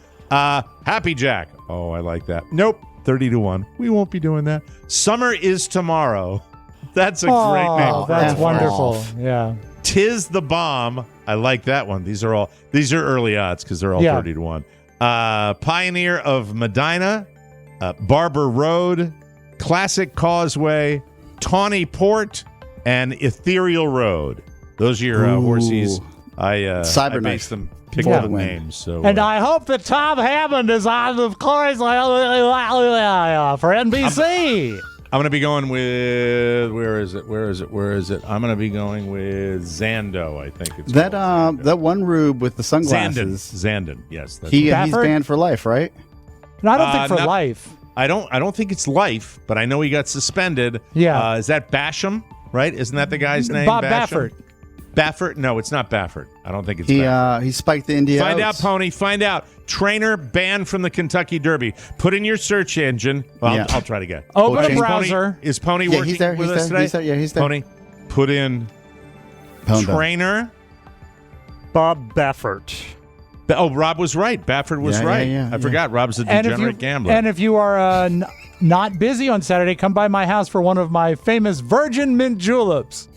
Happy Jack. Oh, I like that. Nope. 30-1. We won't be doing that. Summer is Tomorrow. That's a great name. That's wonderful. Yeah. Tis the Bomb. I like that one. These are early odds because they're all 30-1. Pioneer of Medina, Barber Road, Classic Causeway, Tawny Port, and Ethereal Road. Those are your horses. I based them picking up names. So, and I hope that Tom Hammond is on, of course, for NBC. I'm going to be going with where is it? I'm going to be going with Zando. I think it's that one rube with the sunglasses. Zandon. Yes, he's banned for life, right? No, I don't think for life. I don't think it's life, but I know he got suspended. Yeah. Is that Basham? Right? Isn't that the guy's name? Bob Basham? Baffert? No, it's not Baffert. I don't think it's Baffert. He spiked the India Find Oats. out, Pony. Find out. Trainer banned from the Kentucky Derby. Put in your search engine. Well, I'll try to get. Open a browser. Is Pony working with us today? He's there. Pony, put in trainer. Bob Baffert. Rob was right. Baffert was right. I forgot. Rob's a degenerate gambler. And if you are not busy on Saturday, come by my house for one of my famous virgin mint juleps.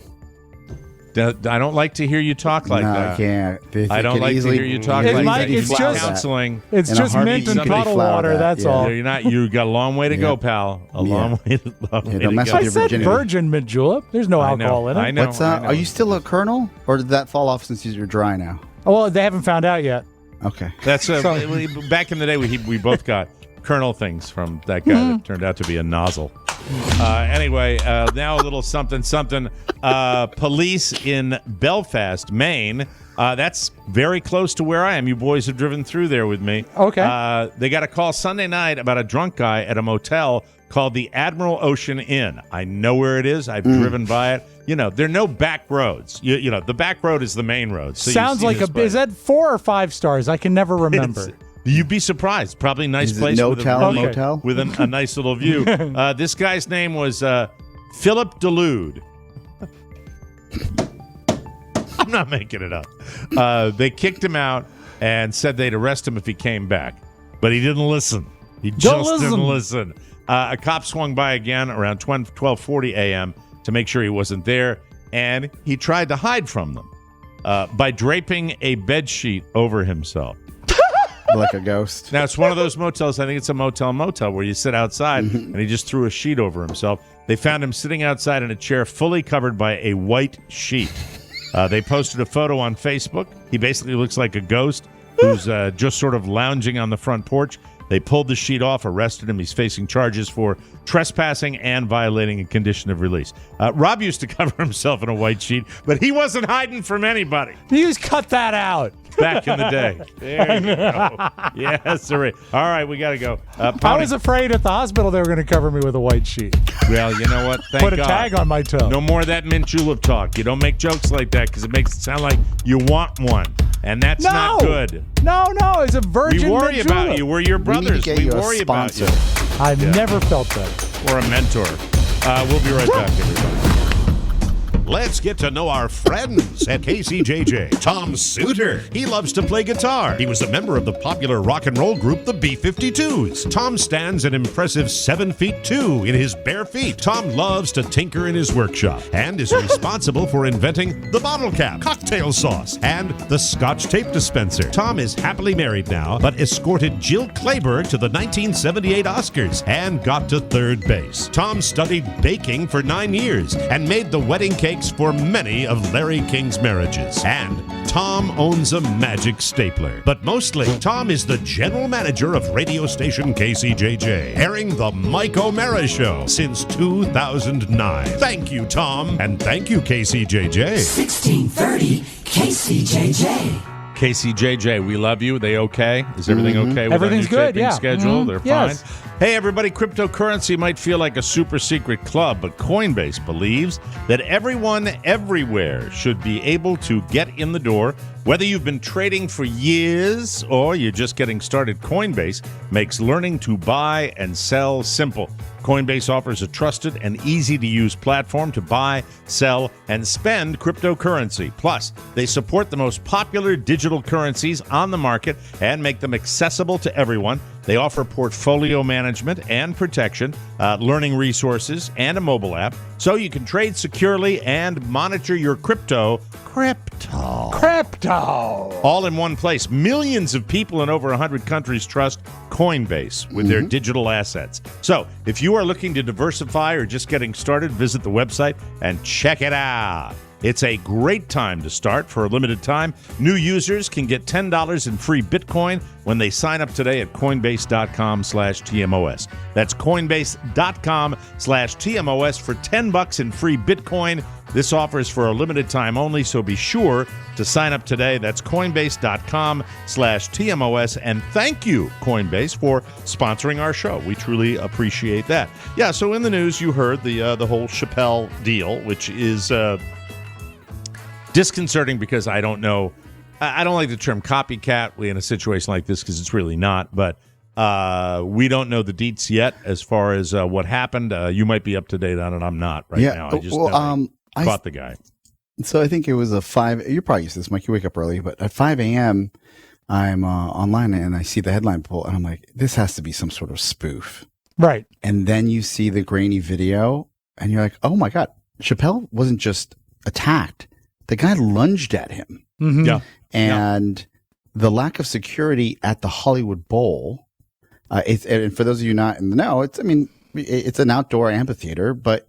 I don't like to hear you talk like that. I can't. I don't like to hear you talk like that. It's just counseling. It's just mint and puddle water. That's all. You're not. You got a long way to go, pal. A long way to go. I said virgin mint julep. There's no alcohol in it. I know. Are you still a Colonel, or did that fall off since you're dry now? Oh, well, they haven't found out yet. Okay. That's back in the day. We both got Colonel things from that guy that turned out to be a nozzle. Anyway, now a little something. Police in Belfast, Maine. That's very close to where I am. You boys have driven through there with me. Okay. They got a call Sunday night about a drunk guy at a motel called the Admiral Ocean Inn. I know where it is. I've driven by it. You know, there are no back roads. You know, the back road is the main road. So sounds like is that 4 or 5 stars? I can never remember. You'd be surprised. Probably a nice place motel with a nice little view. This guy's name was Philip Delude. I'm not making it up. They kicked him out and said they'd arrest him if he came back. But he didn't listen. He just didn't listen. A cop swung by again around 12:40 a.m. to make sure he wasn't there, and he tried to hide from them by draping a bedsheet over himself. Like a ghost. Now, it's one of those motels, I think it's a motel where you sit outside, and he just threw a sheet over himself. They found him sitting outside in a chair fully covered by a white sheet. They posted a photo on Facebook. He basically looks like a ghost who's just sort of lounging on the front porch. They pulled the sheet off, arrested him. He's facing charges for trespassing and violating a condition of release. Rob used to cover himself in a white sheet, but he wasn't hiding from anybody. You just cut that out. Back in the day. There you go. Yes, sir. All right, we got to go. I was afraid at the hospital they were going to cover me with a white sheet. Well, you know what? Thank Put a God. tag on my toe. No more of that mint julep talk. You don't make jokes like that because it makes it sound like you want one. And that's not good. No, it's a virgin. We worry mint about julep. you. We're your brothers. We worry about you. I've never felt that. Or a mentor. We'll be right back, everybody. Let's get to know our friends at KCJJ. Tom Suter. He loves to play guitar. He was a member of the popular rock and roll group, the B-52s. Tom stands an impressive 7'2" in his bare feet. Tom loves to tinker in his workshop and is responsible for inventing the bottle cap, cocktail sauce, and the Scotch tape dispenser. Tom is happily married now, but escorted Jill Clayburgh to the 1978 Oscars and got to third base. Tom studied baking for 9 years and made the wedding cake for many of Larry King's marriages. And Tom owns a magic stapler. But mostly, Tom is the general manager of radio station KCJJ, airing the Mike O'Mara Show since 2009. Thank you, Tom, and thank you, KCJJ. 1630 KCJJ. KCJJ, we love you. They okay? Is everything okay with Everything's our new good, taping schedule? They're Yes. fine. Hey, everybody, cryptocurrency might feel like a super secret club, but Coinbase believes that everyone everywhere should be able to get in the door. Whether you've been trading for years or you're just getting started, Coinbase makes learning to buy and sell simple. Coinbase offers a trusted and easy-to-use platform to buy, sell, and spend cryptocurrency. Plus, they support the most popular digital currencies on the market and make them accessible to everyone. They offer portfolio management and protection, learning resources, and a mobile app, so you can trade securely and monitor your crypto. All in one place. Millions of people in over 100 countries trust Coinbase with their digital assets. So, if you are looking to diversify or just getting started, visit the website and check it out. It's a great time to start. For a limited time, new users can get $10 in free Bitcoin when they sign up today at Coinbase.com/TMOS. That's Coinbase.com/TMOS for $10 in free Bitcoin. This offer is for a limited time only, so be sure to sign up today. That's Coinbase.com/TMOS. And thank you, Coinbase, for sponsoring our show. We truly appreciate that. Yeah, so in the news, you heard the whole Chappelle deal, which is disconcerting because I don't know. I don't like the term copycat in a situation like this because it's really not. But we don't know the deets yet as far as what happened. You might be up to date on it. I'm not now. I just caught the guy. So I think it was you're probably used to this, Mike. You wake up early, but at 5 a.m., I'm online and I see the headline pull and I'm like, this has to be some sort of spoof. Right. And then you see the grainy video and you're like, oh my God, Chappelle wasn't just attacked. the guy lunged at him. Mm-hmm. Yeah. And the lack of security at the Hollywood Bowl, and for those of you not in the know, it's an outdoor amphitheater, but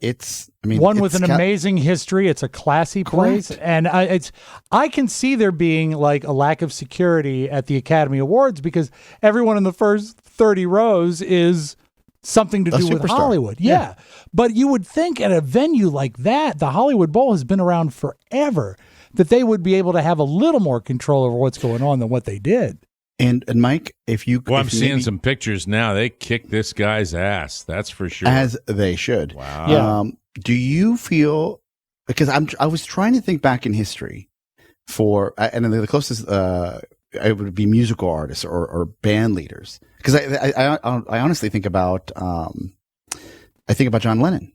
one with an amazing history. It's a classy place, and I can see there being like a lack of security at the Academy Awards because everyone in the first 30 rows is something to do with Hollywood. Yeah. But you would think at a venue like that, the Hollywood Bowl has been around forever, that they would be able to have a little more control over what's going on than what they did. And Mike, I'm seeing some pictures now. They kicked this guy's ass. That's for sure. As they should. Wow. Yeah. Do you feel, because I was trying to think back in history and the closest it would be musical artists or band leaders, because I honestly think about John Lennon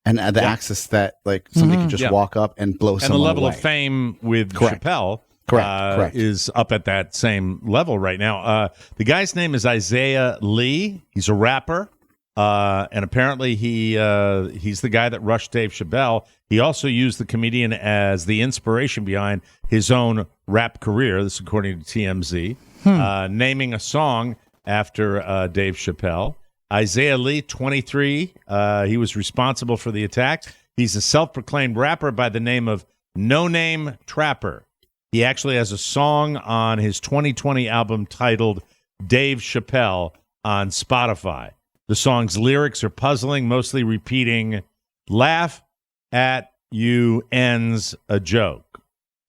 and the access that like somebody could just walk up and blow someone away. And the level of fame with Chappelle Correct. is up at that same level right now. The guy's name is Isaiah Lee. He's a rapper, and apparently he's the guy that rushed Dave Chappelle. He also used the comedian as the inspiration behind his own rap career. This is according to TMZ. Naming a song after Dave Chappelle. Isaiah Lee, 23. He was responsible for the attack. He's a self-proclaimed rapper by the name of No Name Trapper. He actually has a song on his 2020 album titled Dave Chappelle on Spotify. The song's lyrics are puzzling, mostly repeating, "Laugh at you ends a joke."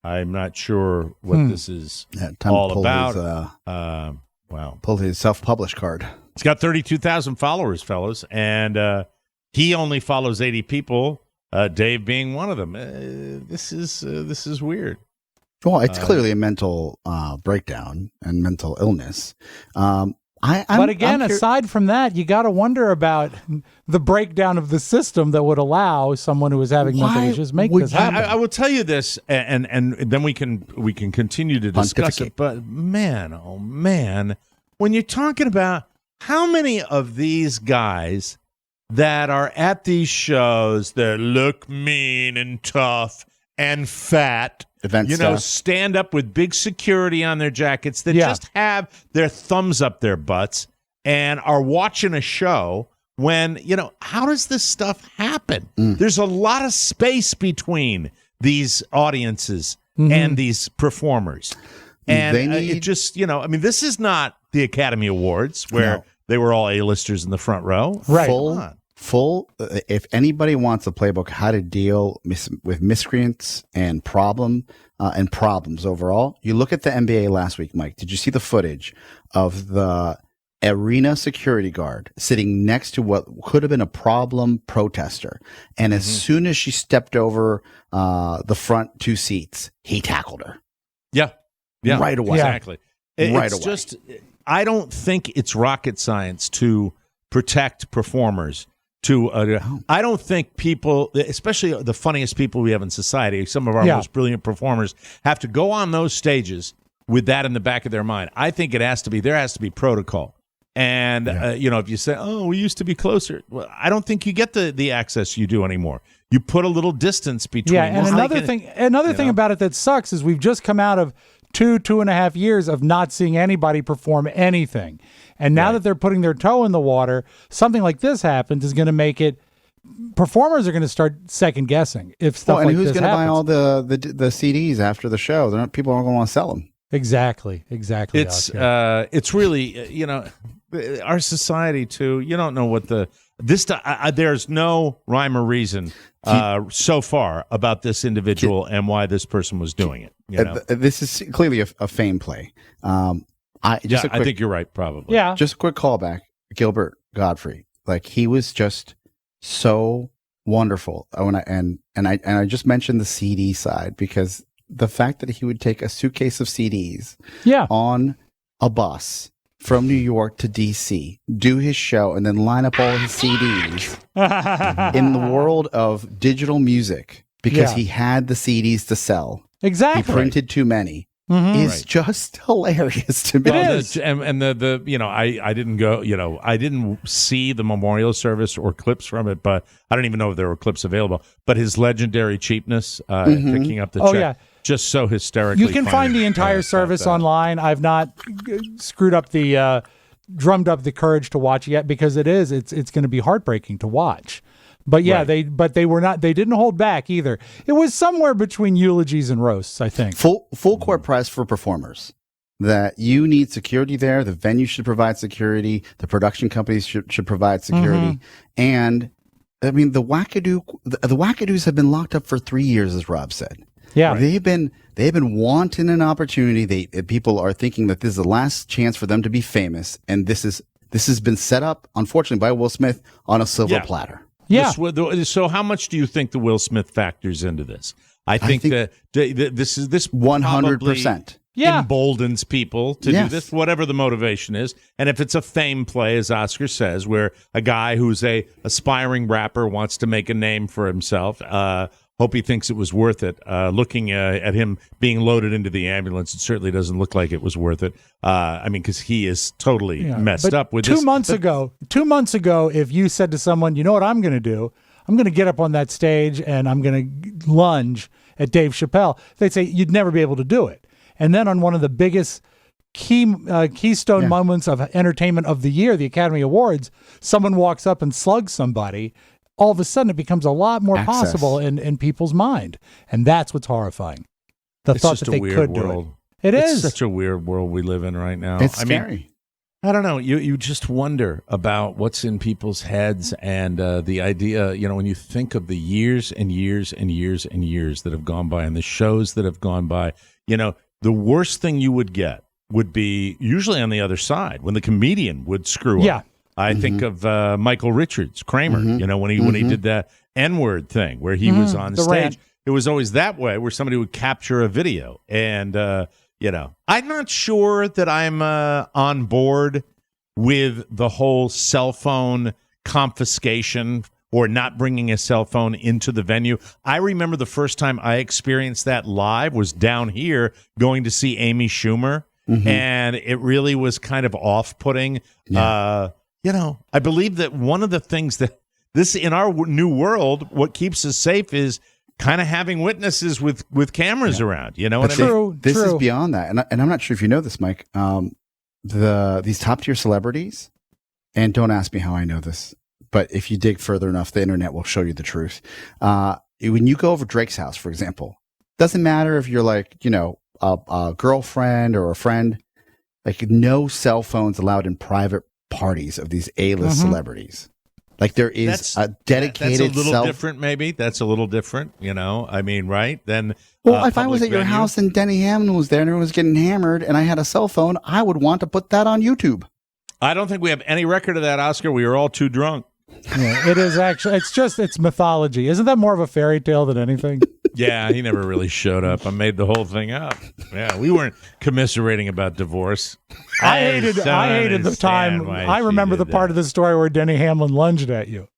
I'm not sure what this is all about. Pulled his self-published card. He's got 32,000 followers, fellas, and he only follows 80 people, Dave being one of them. This is weird. Well, it's clearly a mental breakdown and mental illness. But again, aside from that, you got to wonder about the breakdown of the system that would allow someone who is having mental issues make this happen. I will tell you this, and then we can continue to discuss it. But man, oh man, when you're talking about how many of these guys that are at these shows that look mean and tough and fat, stand up with big security on their jackets that just have their thumbs up their butts and are watching a show when, how does this stuff happen? There's a lot of space between these audiences and these performers. And it just, this is not the Academy Awards where they were all A-listers in the front row. Right. If anybody wants a playbook how to deal with miscreants and problems overall, you look at the NBA last week, Mike. Did you see the footage of the arena security guard sitting next to what could have been a problem protester? And as soon as she stepped over the front two seats, he tackled her. Yeah. Right away. Exactly. I don't think it's rocket science to protect performers. I don't think people, especially the funniest people we have in society, some of our most brilliant performers, have to go on those stages with that in the back of their mind. I think there has to be protocol. And, if you say, we used to be closer, well, I don't think you get the access you do anymore. You put a little distance between. Yeah, and another thing about it that sucks is we've just come out of 2.5 years of not seeing anybody perform anything. And now that they're putting their toe in the water, something like this happens is going to make it. Performers are going to start second guessing if stuff like this happens. And who's going to buy all the CDs after the show? People aren't going to want to sell them. Exactly. It's really our society too. You don't know what there's no rhyme or reason so far about this individual and why this person was doing it. This is clearly a fame play. I think you're right, probably. Yeah. Just a quick callback. Gilbert Gottfried, he was just so wonderful. I just mentioned the CD side because the fact that he would take a suitcase of CDs on a bus from New York to DC, do his show, and then line up all his CDs in the world of digital music because he had the CDs to sell. Exactly. He printed too many. is just hilarious to me. It is. And the I didn't go, I didn't see the memorial service or clips from it, but I don't even know if there were clips available. But his legendary cheapness, picking up the check, just so hysterically You can find the entire service online. I've not drummed up the courage to watch it yet because it's going to be heartbreaking to watch. But yeah, they didn't hold back either. It was somewhere between eulogies and roasts, I think. Full court press for performers. That you need security there. The venue should provide security. The production companies should provide security. And I mean, the wackadoos have been locked up for 3 years, as Rob said. Yeah, they've been wanting an opportunity. People are thinking that this is the last chance for them to be famous, and this has been set up, unfortunately, by Will Smith on a silver platter. Yeah. So how much do you think the Will Smith factors into this? I think that this 100%. Emboldens people to do this, whatever the motivation is. And if it's a fame play, as Oscar says, where a guy who's a aspiring rapper wants to make a name for himself, hope he thinks it was worth it. Looking at him being loaded into the ambulance, it certainly doesn't look like it was worth it. Because he is totally messed up with this. 2 months ago, if you said to someone, you know what I'm going to do? I'm going to get up on that stage and I'm going to lunge at Dave Chappelle. They'd say you'd never be able to do it. And then on one of the biggest keystone moments of entertainment of the year, the Academy Awards, someone walks up and slugs somebody. All of a sudden, it becomes a lot more possible in people's mind. And that's what's horrifying. It's thought that they could do it. It's such a weird world we live in right now. It's scary. I don't know. You just wonder about what's in people's heads and the idea, when you think of the years and years and years and years that have gone by and the shows that have gone by, the worst thing you would get would be usually on the other side when the comedian would screw up. I think of Michael Richards, Kramer, when he did that N-word thing where he was on stage. Rant. It was always that way where somebody would capture a video. And, I'm not sure that I'm on board with the whole cell phone confiscation or not bringing a cell phone into the venue. I remember the first time I experienced that live was down here going to see Amy Schumer. And it really was kind of off-putting. I believe that one of the things that this in our new world, what keeps us safe is kind of having witnesses with cameras around. You know what I mean? This is beyond that. And I'm not sure if you know this, Mike. These top-tier celebrities, and don't ask me how I know this, but if you dig further enough, the internet will show you the truth. When you go over Drake's house, for example, doesn't matter if you're like, a girlfriend or a friend, like no cell phones allowed in private parties of these A-list celebrities. Like there is a dedicated. That's a little different, maybe. That's a little different, right? Then, well, if I was at your house and Denny Hamlin was there and everyone was getting hammered, and I had a cell phone, I would want to put that on YouTube. I don't think we have any record of that, Oscar. We were all too drunk. Yeah, it is actually. It's mythology. Isn't that more of a fairy tale than anything? Yeah, he never really showed up. I made the whole thing up. Yeah, we weren't commiserating about divorce. I hated the time. I remember the part of the story where Denny Hamlin lunged at you.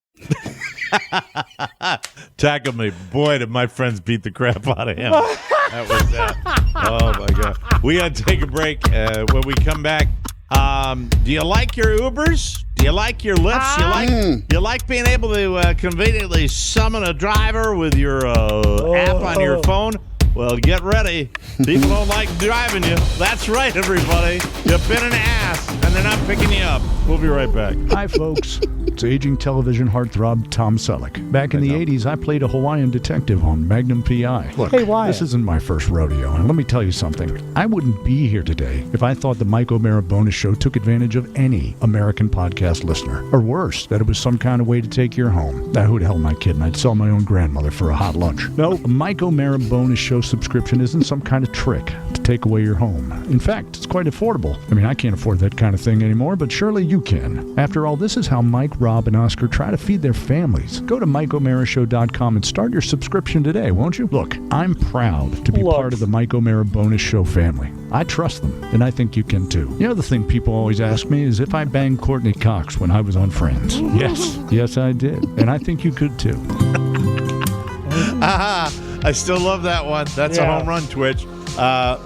Tackled me. Boy, did my friends beat the crap out of him. That was that. Oh, my God. We got to take a break. When we come back, do you like your Ubers? Do you like your Lyfts? You like being able to conveniently summon a driver with your app on your phone? Well, get ready. People don't like driving you. That's right, everybody. You've been an ass, and they're not picking you up. We'll be right back. Hi, folks. It's aging television heartthrob Tom Selleck. Back in the 80s, I played a Hawaiian detective on Magnum P.I. Look, this isn't my first rodeo, and let me tell you something. I wouldn't be here today if I thought the Mike O'Mara Bonus Show took advantage of any American podcast listener. Or worse, that it was some kind of way to take you home. Now, who the hell am I kidding? I'd sell my own grandmother for a hot lunch. No, a Mike O'Mara Bonus Show subscription isn't some kind of trick to take away your home. In fact, it's quite affordable. I mean, I can't afford that kind of thing anymore, but surely you can. After all, this is how Mike, Rob, and Oscar try to feed their families. Go to MikeO'MaraShow.com and start your subscription today, won't you? Look, I'm proud to be part of the Mike O'Mara Bonus Show family. I trust them, and I think you can too. The other thing people always ask me is if I banged Courtney Cox when I was on Friends. Yes, I did. And I think you could too. I still love that one. That's a home run, Twitch.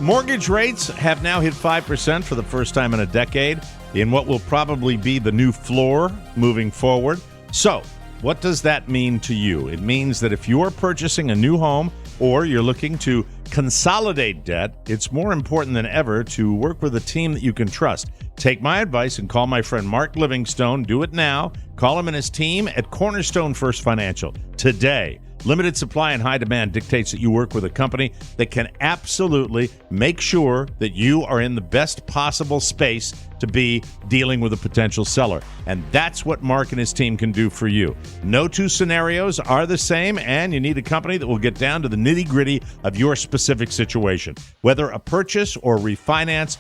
Mortgage rates have now hit 5% for the first time in a decade in what will probably be the new floor moving forward. So, what does that mean to you? It means that if you're purchasing a new home or you're looking to consolidate debt, it's more important than ever to work with a team that you can trust. Take my advice and call my friend Mark Livingstone. Do it now. Call him and his team at Cornerstone First Financial today. Limited supply and high demand dictates that you work with a company that can absolutely make sure that you are in the best possible space to be dealing with a potential seller. And that's what Mark and his team can do for you. No two scenarios are the same, and you need a company that will get down to the nitty-gritty of your specific situation. Whether a purchase or refinance,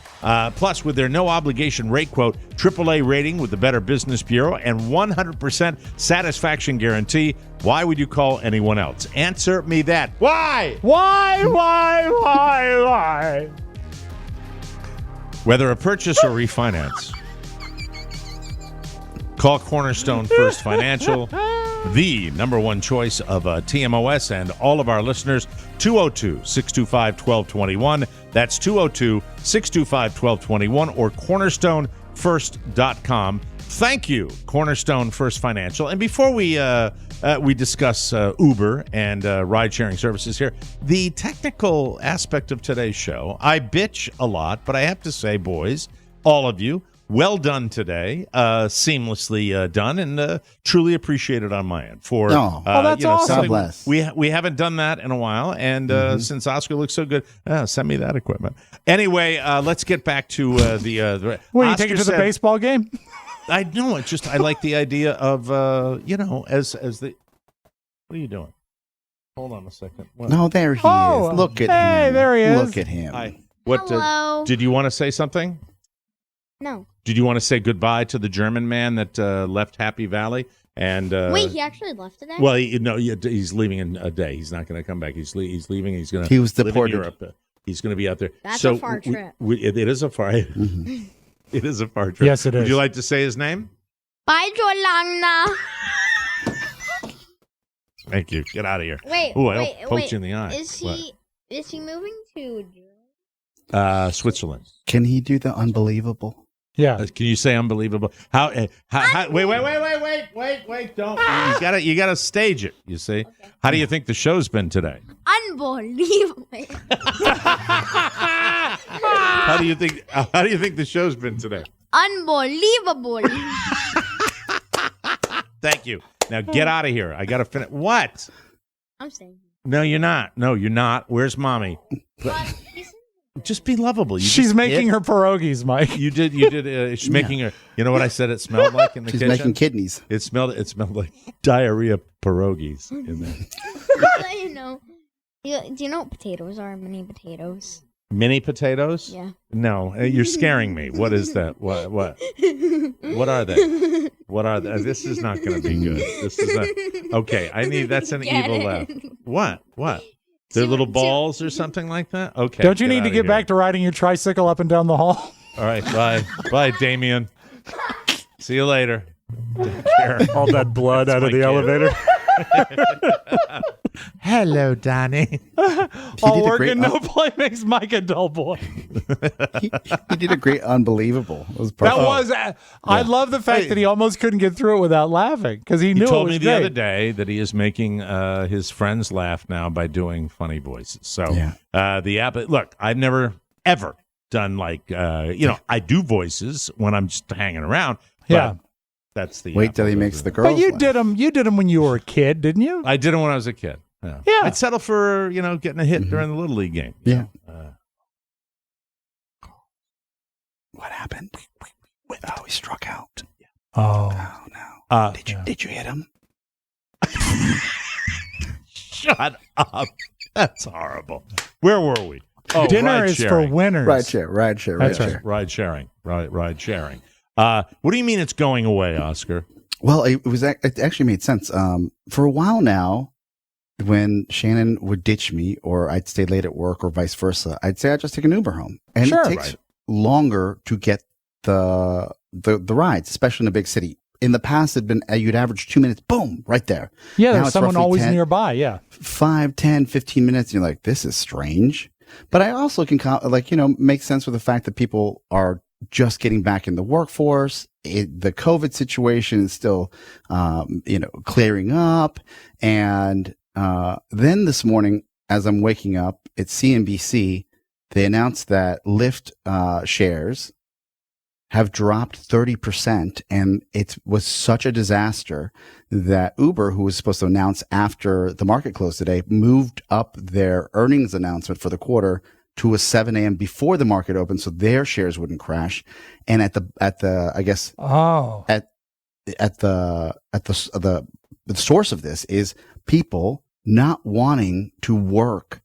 plus with their no-obligation rate quote, AAA rating with the Better Business Bureau, and 100% satisfaction guarantee, why would you call anyone else? Answer me that. Why? Why? Whether a purchase or refinance, call Cornerstone First Financial, the number one choice of TMOS and all of our listeners, 202-625-1221. That's 202-625-1221 or cornerstonefirst.com. Thank you, Cornerstone First Financial. And before we discuss Uber and ride-sharing services here, the technical aspect of today's show, I bitch a lot, but I have to say, boys, all of you, well done today, seamlessly done, and truly appreciated on my end. For that's awesome. God bless. We haven't done that in a while, and since Oscar looks so good, send me that equipment. Anyway, let's get back to the. Well, you take it to the baseball game? I know. It's just I like the idea of as the. What are you doing? Hold on a second. What? No, there he is. Look at him. Hey, there he is. Look at him. Hi. What? Hello. Did you want to say something? No. Did you want to say goodbye to the German man that left Happy Valley? And wait, he actually left today? Well, he's leaving in a day. He's not going to come back. He's leaving. He's going to. He was deported. Live in Europe. He's going to be out there. That's a far trip. It is a far. It is a far trip. Yes, it is. Would you like to say his name? Bye, Jolana. Thank you. Get out of here. Wait, I poked you in the eye. Is he moving to Switzerland? Can he do the unbelievable? Yeah. Can you say unbelievable? How wait, don't. You gotta stage it, you see. Okay. How do you think the show's been today? Unbelievable. How do you think the show's been today? Unbelievable. Thank you. Now get out of here. I gotta finish. What? I'm saying. No, you're not. No, you're not. Where's mommy? Just be lovable. She's making her pierogies, Mike. You did. She's making her. You know what I said? It smelled like in the kitchen. She's making kidneys. It smelled like diarrhea pierogies in there. You know. Do you know what potatoes are? Mini potatoes. Mini potatoes? Yeah. No, you're scaring me. What is that? What? What are they? What are they? This is not going to be good. This is okay. That's an evil laugh. What? They're little balls or something like that? Okay. Don't you need to get back to riding your tricycle up and down the hall? All right. Bye. Bye, Damien. See you later. All that blood out of the elevator. Hello, Donnie. All work and no play makes Mike a dull boy. he did a great unbelievable. I love the fact that he almost couldn't get through it without laughing because he knew it was great. He told me the other day that he is making his friends laugh now by doing funny voices. So look, I've never ever done I do voices when I'm just hanging around. Yeah. That's the wait till he makes the girls. But you did them. You did them when you were a kid, didn't you? I did them when I was a kid. Yeah. I'd settle for getting a hit during the Little League game. Yeah. What happened? He struck out. Oh no! Did you hit him? Shut up! That's horrible. Where were we? Oh, dinner is for winners. Ride share. That's right. Ride sharing. Ride sharing. What do you mean it's going away, Oscar? Well, it actually made sense. For a while now, when Shannon would ditch me or I'd stay late at work or vice versa, I'd say I'd just take an Uber home. And it takes longer to get the rides, especially in a big city. In the past, it'd been you'd average 2 minutes, boom, right there. Yeah, there's someone always nearby, 5, 10, 15 minutes, and you're like, this is strange. But I also can make sense with the fact that people are just getting back in the workforce. The COVID situation is still, clearing up. And then this morning, as I'm waking up, at CNBC, they announced that Lyft shares have dropped 30%, and it was such a disaster that Uber, who was supposed to announce after the market closed today, moved up their earnings announcement for the quarter to a 7 a.m. before the market opened, so their shares wouldn't crash. And at the source of this is people not wanting to work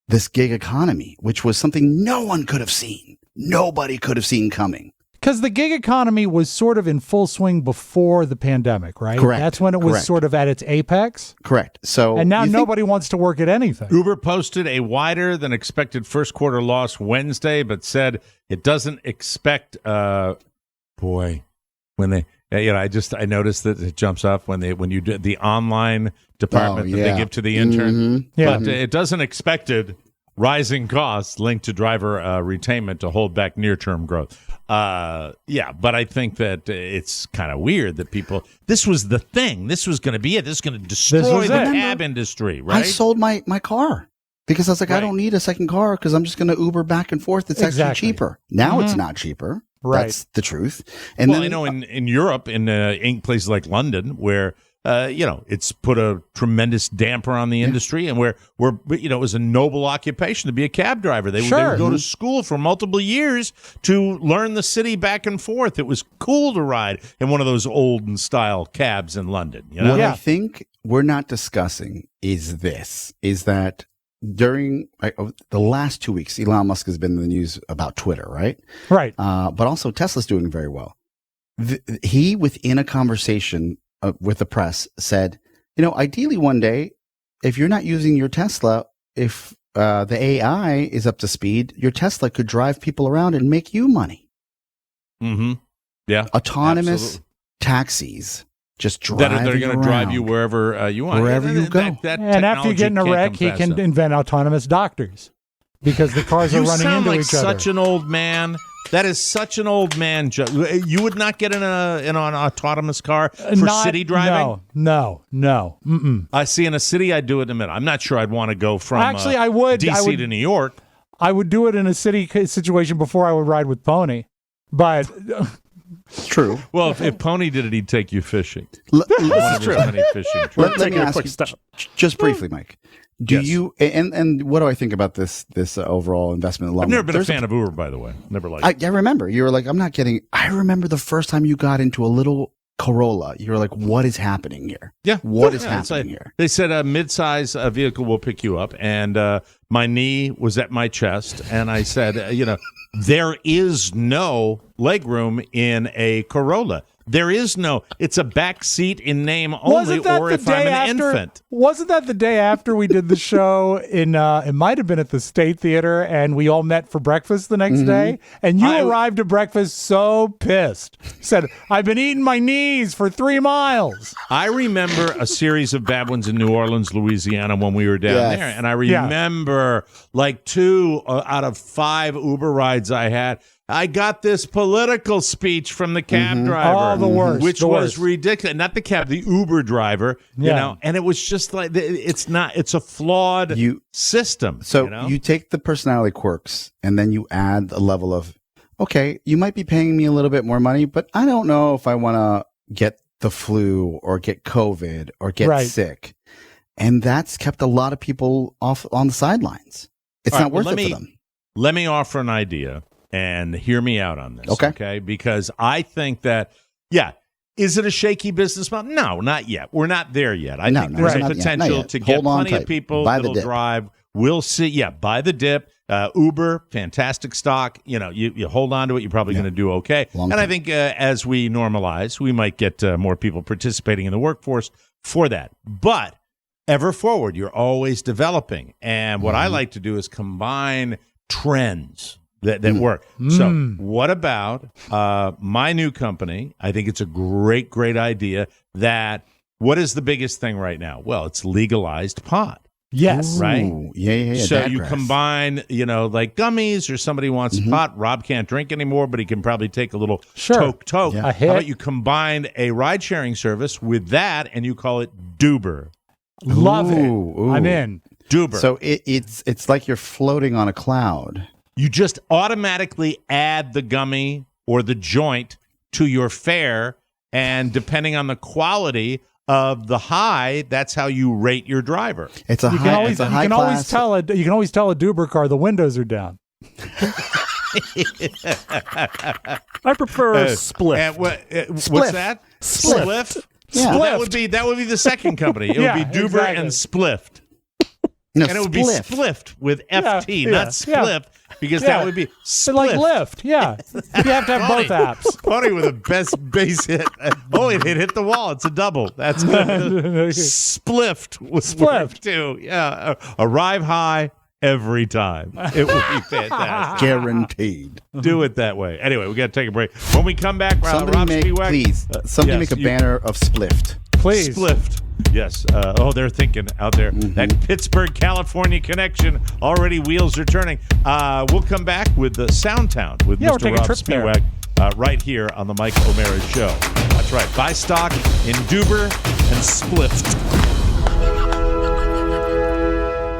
this gig economy, which was something no one could have seen. Nobody could have seen coming. Because the gig economy was sort of in full swing before the pandemic, right? Correct. That's when it was sort of at its apex. Correct. So, and now nobody wants to work at anything. Uber posted a wider than expected first quarter loss Wednesday, but said it doesn't expect. When they, I noticed that it jumps up when you do the online department that they give to the intern. Mm-hmm. Yeah. But it doesn't expected rising costs linked to driver retainment to hold back near-term growth. But I think that it's kind of weird that people. This was the thing. This was going to be it. This is going to destroy the cab industry. Right? I sold my car because I was like, I don't need a second car because I'm just going to Uber back and forth. It's actually cheaper. Now it's not cheaper. Right. That's the truth. And I know in Europe, in places like London, where it's put a tremendous damper on the industry, and where it was a noble occupation to be a cab driver. They would go to school for multiple years to learn the city back and forth. It was cool to ride in one of those olden style cabs in London. What I think we're not discussing is that during the last 2 weeks, Elon Musk has been in the news about Twitter, right? Right. But also Tesla's doing very well. He, within a conversation with the press, said, ideally one day, if you're not using your Tesla, if the AI is up to speed, your Tesla could drive people around and make you money. Mm-hmm. Yeah. Autonomous taxis. Just driving they're going to drive you wherever you want. Wherever you go. And after you get in a wreck, he can invent autonomous doctors because the cars are running into each other. Such an old man. That is such an old man joke. You would not get in an autonomous car for city driving? No. Mm-mm. I see in a city, I'd do it in a minute. I'm not sure I'd want to go from I would. D.C. to New York. I would do it in a city situation before I would ride with Pony. But... True. Well, if Pony did it, he'd take you fishing. This is true. Let me ask you, just briefly, Mike. Do you and what do I think about this overall investment? I've never been a fan of Uber, by the way. Never liked it. I remember you were like, I'm not getting. I remember the first time you got into a little Corolla. You were like, what is happening here? Yeah, what is happening here? They said a mid-size vehicle will pick you up, and my knee was at my chest, and I said, there is no legroom in a Corolla. There is no. It's a back seat in name only, or if I'm an infant. Wasn't that the day after we did the show in? It might have been at the State Theater, and we all met for breakfast the next day. And you arrived at breakfast so pissed. Said, "I've been eating my knees for 3 miles." I remember a series of bad ones in New Orleans, Louisiana, when we were down there, and I remember like 2 out of 5 Uber rides I had. I got this political speech from the cab driver. Oh, the worst. Which was ridiculous. Not the cab, the Uber driver, and it was just like, it's a flawed system. So you take the personality quirks and then you add a level of, okay, you might be paying me a little bit more money, but I don't know if I want to get the flu or get COVID or get sick. And that's kept a lot of people off on the sidelines. It's not worth it for them. Let me offer an idea. And hear me out on this, okay? Because I think that, is it a shaky business model? No, not yet. We're not there yet. I think there's a potential to get plenty of people that'll drive. We'll see. Yeah, buy the dip. Uber, fantastic stock. You hold on to it. You're probably going to do okay. I think as we normalize, we might get more people participating in the workforce for that. But ever forward, you're always developing. And what I like to do is combine trends that work. So what about my new company? I think it's a great idea. What is the biggest thing right now? Well, it's legalized pot. Yes. Right? Yeah. So you combine, like gummies, or somebody wants pot. Rob can't drink anymore, but he can probably take a little toke. Yeah. How about you combine a ride-sharing service with that, and you call it Duber? Love it. I'm in. Duber. So it's like you're floating on a cloud. You just automatically add the gummy or the joint to your fare, and depending on the quality of the high, that's how you rate your driver. It's a You high. can always tell a Duber car the windows are down. I prefer a split. What's that? Spliff. Yeah. Well, that would be the second company. It would be Duber and Spliffed. No, and it would be Spliffed with FT, not Spliff, because that would be Spliff. Like Lyft, yeah. You have to have both apps. Tony with the best base hit. Oh, it hit the wall. It's a double. That's good. Spliffed was Spliffed too. Yeah, arrive high every time. It would be fantastic. Guaranteed. Do it that way. Anyway, we got to take a break. When we come back, Rob Spiewak, please. Somebody make a banner of Spliffed. Please. Spliffed. Yes. They're thinking out there. That Pittsburgh, California connection. Already wheels are turning. We'll come back with the Soundtown with Mr. Rob Spiewak right here on the Mike O'Mara Show. That's right. Buy stock in Duber and Spliffed.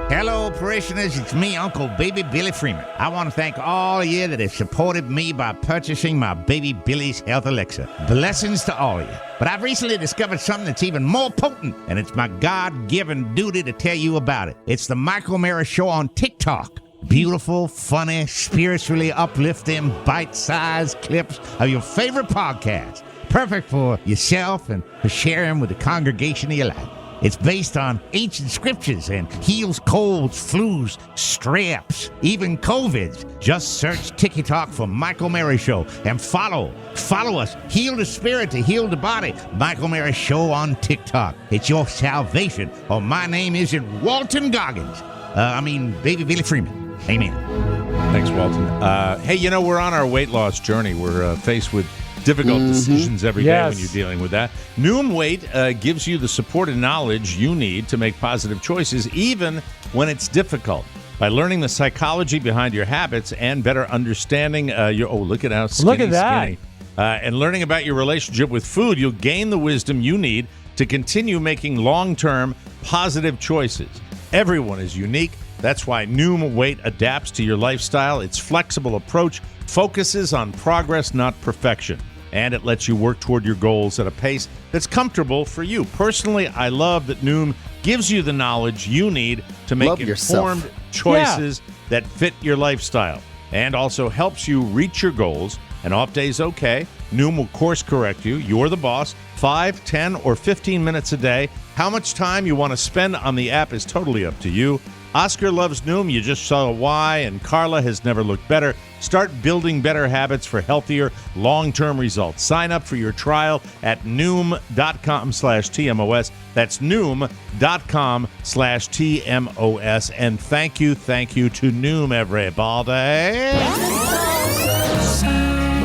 Hello, parishioners. It's me, Uncle Baby Billy Freeman. I want to thank all of you that have supported me by purchasing my Baby Billy's Health Elixir. Blessings to all of you. But I've recently discovered something that's even more potent, and it's my God-given duty to tell you about it. It's the Mike O'Mara Show on TikTok. Beautiful, funny, spiritually uplifting, bite-sized clips of your favorite podcast. Perfect for yourself and for sharing with the congregation of your life. It's based on ancient scriptures and heals colds, flus, straps, even COVIDs. Just search TikTok for Mike O'Mara Show and follow us. Heal the spirit to heal the body. Mike O'Mara Show on TikTok. It's your salvation. Or my name isn't Walton Goggins. Baby Billy Freeman. Amen. Thanks, Walton. Hey, we're on our weight loss journey. We're faced with difficult decisions every day when you're dealing with that. Noom Weight gives you the support and knowledge you need to make positive choices, even when it's difficult. By learning the psychology behind your habits and better understanding look at how skinny. And learning about your relationship with food, you'll gain the wisdom you need to continue making long-term positive choices. Everyone is unique. That's why Noom Weight adapts to your lifestyle. Its flexible approach focuses on progress, not perfection. And it lets you work toward your goals at a pace that's comfortable for you. Personally, I love that Noom gives you the knowledge you need to make informed choices that fit your lifestyle, and also helps you reach your goals. An off day's okay. Noom will course correct you. You're the boss. 5, 10, or 15 minutes a day. How much time you want to spend on the app is totally up to you. Oscar loves Noom. You just saw why, and Carla has never looked better. Start building better habits for healthier, long-term results. Sign up for your trial at Noom.com/TMOS. That's Noom.com/TMOS. And thank you to Noom, everybody.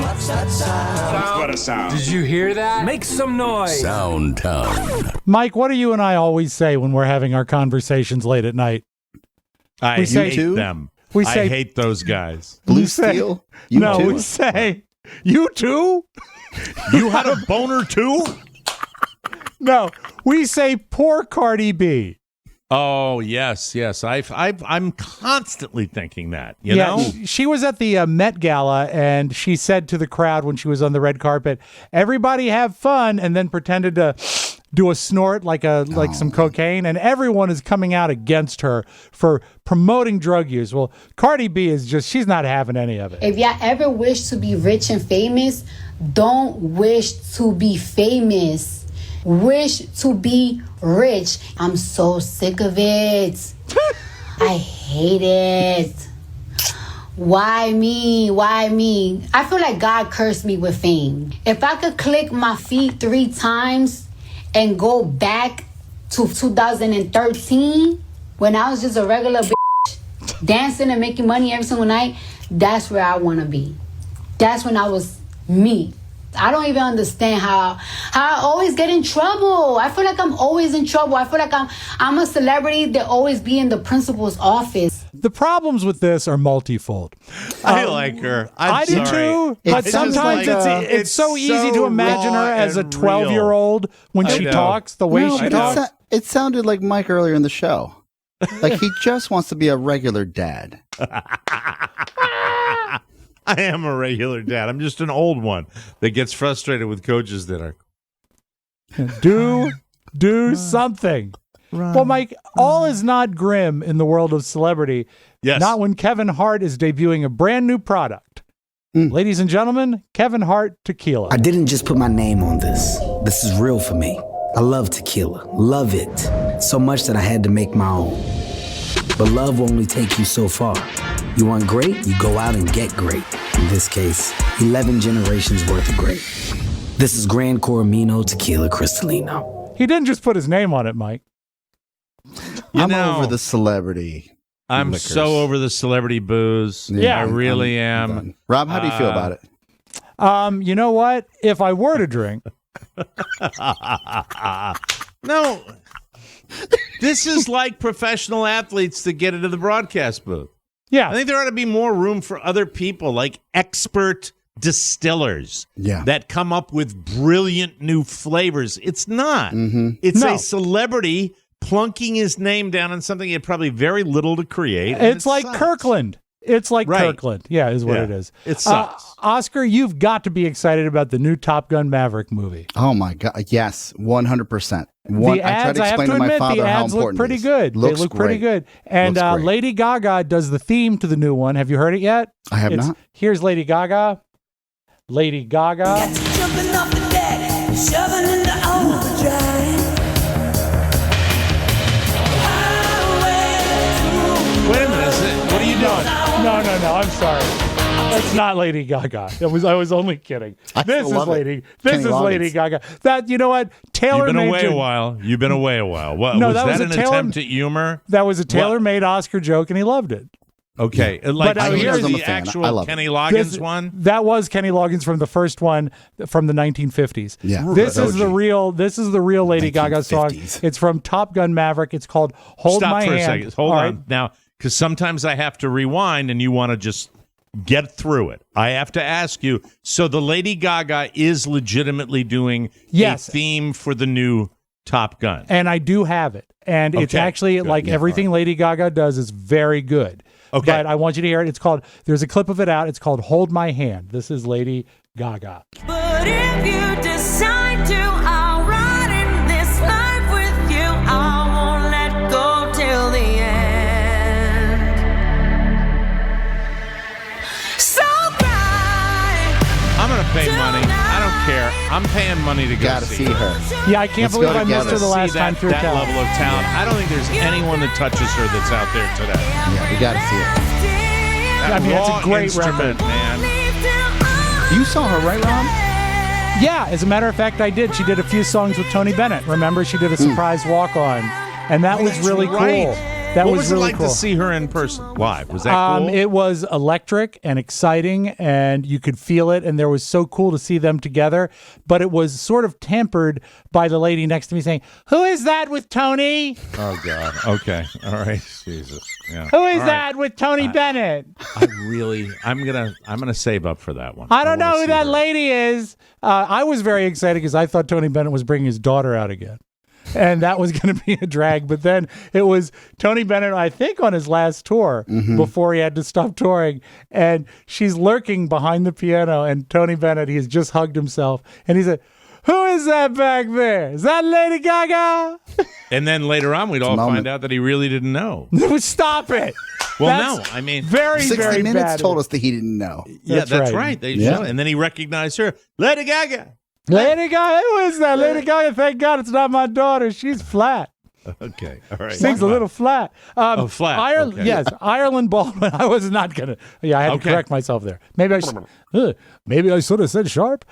What's that sound? What a sound. Did you hear that? Make some noise. Soundtown. Mike, what do you and I always say when we're having our conversations late at night? I hate them. I hate those guys. Blue Steel? We say, you too? You had a boner too? No, we say poor Cardi B. Oh, yes. I'm constantly thinking that, you know? She was at the Met Gala, and she said to the crowd when she was on the red carpet, everybody have fun, and then pretended to do a snort like some cocaine, and everyone is coming out against her for promoting drug use. Well, Cardi B she's not having any of it. If y'all ever wish to be rich and famous, don't wish to be famous. Wish to be rich. I'm so sick of it. I hate it. Why me? Why me? I feel like God cursed me with fame. If I could click my feet 3 times and go back to 2013 when I was just a regular bitch dancing and making money every single night, that's where I want to be. That's when I was me. I don't even understand how I always get in trouble. I feel like I'm always in trouble. I feel like I'm a celebrity that always be in the principal's office. The problems with this are multifold. I like her. I do too, but sometimes it's so easy to imagine her as a 12-year-old when she talks, the way she talks. It sounded like Mike earlier in the show. Like he just wants to be a regular dad. I am a regular dad. I'm just an old one that gets frustrated with coaches that are. Do something. Well, Mike, all is not grim in the world of celebrity. Yes. Not when Kevin Hart is debuting a brand new product. Ladies and gentlemen, Kevin Hart Tequila. I didn't just put my name on this. This is real for me. I love tequila. Love it. So much that I had to make my own. But love will only take you so far. You want great, you go out and get great. In this case, 11 generations worth of great. This is Grand Coromino Tequila Cristalino. He didn't just put his name on it, Mike. I'm over the celebrity. I'm liquors. so over the celebrity booze. Yeah. I really am. Rob, how do you feel about it? You know what? If I were to drink. No. This is like professional athletes that get into the broadcast booth. Yeah. I think there ought to be more room for other people like expert distillers that come up with brilliant new flavors. It's not. It's a celebrity plunking his name down on something he had probably very little to create. It's like Kirkland. It's like Kirkland. Yeah, is what it is. It sucks. Oscar, you've got to be excited about the new Top Gun Maverick movie. Oh, my God. Yes, 100%. The ads, I have to admit, the ads look pretty good. They look pretty good. And Lady Gaga does the theme to the new one. Have you heard it yet? I have not. Here's Lady Gaga. Lady Gaga. Jumping off the deck, shoving in the overdrive. Wait a minute. What are you doing? No. I'm sorry. That's not Lady Gaga. I was only kidding. This is Lady Gaga. That, you know what? Taylor You've been made away a while. You've been away a while. What, no, was that an attempt at humor? That was a tailor-made Oscar joke, and he loved it. Okay. Yeah. Like, but here's the actual Kenny Loggins one? That was Kenny Loggins from the first one from the 1950s. Yeah. This is the real Lady Gaga song. It's from Top Gun Maverick. It's called Hold My Hand. Stop for a second. Hold on. Now, because sometimes I have to rewind and you want to just get through it. I have to ask you, so the Lady Gaga is legitimately doing a theme for the new Top Gun. And I do have it. And it's actually like everything Lady Gaga does is very good. Okay. But I want you to hear it. There's a clip of it out. It's called Hold My Hand. This is Lady Gaga. But if you decide to, I'll ride in this life with you. I won't let go till the end. So cry. I'm going to pay money. I don't care. I'm paying money to go see her. Yeah, I can't believe I missed her the last time through that talent. level of talent. I don't think there's anyone that touches her that's out there today. Yeah, we got to see it. I mean, that's a great instrument, record. man. You saw her, right, Rob? Yeah, as a matter of fact, I did. She did a few songs with Tony Bennett. Remember, she did a surprise walk-on, and that was really cool. That what was was it really like cool. to see her in person live? Was that cool? It was electric and exciting, and you could feel it, and there was so cool to see them together. But it was sort of tempered by the lady next to me saying, "Who is that with Tony?" Oh God. Okay. All right. Jesus. Yeah. Who is that with Tony Bennett? I'm gonna save up for that one. I don't know who that lady is. I was very excited because I thought Tony Bennett was bringing his daughter out again. And that was going to be a drag. But then it was Tony Bennett, I think, on his last tour before he had to stop touring. And she's lurking behind the piano. And Tony Bennett, he has just hugged himself. And he said, "Who is that back there? Is that Lady Gaga?" And then later on, we'd all find out that he really didn't know. Stop it. Well, no. I mean, very, 60 very Minutes bad. told us that he didn't know. Yeah, that's right. They should. And then he recognized her. Lady Gaga. Lady Gaga, who is that? Lady Gaga, thank God it's not my daughter. She's flat. Okay, all right. Sings a little flat. Flat. Ireland, okay. Yes, Ireland Baldwin. I was not gonna. Yeah, I had to correct myself there. Maybe I should have said sharp.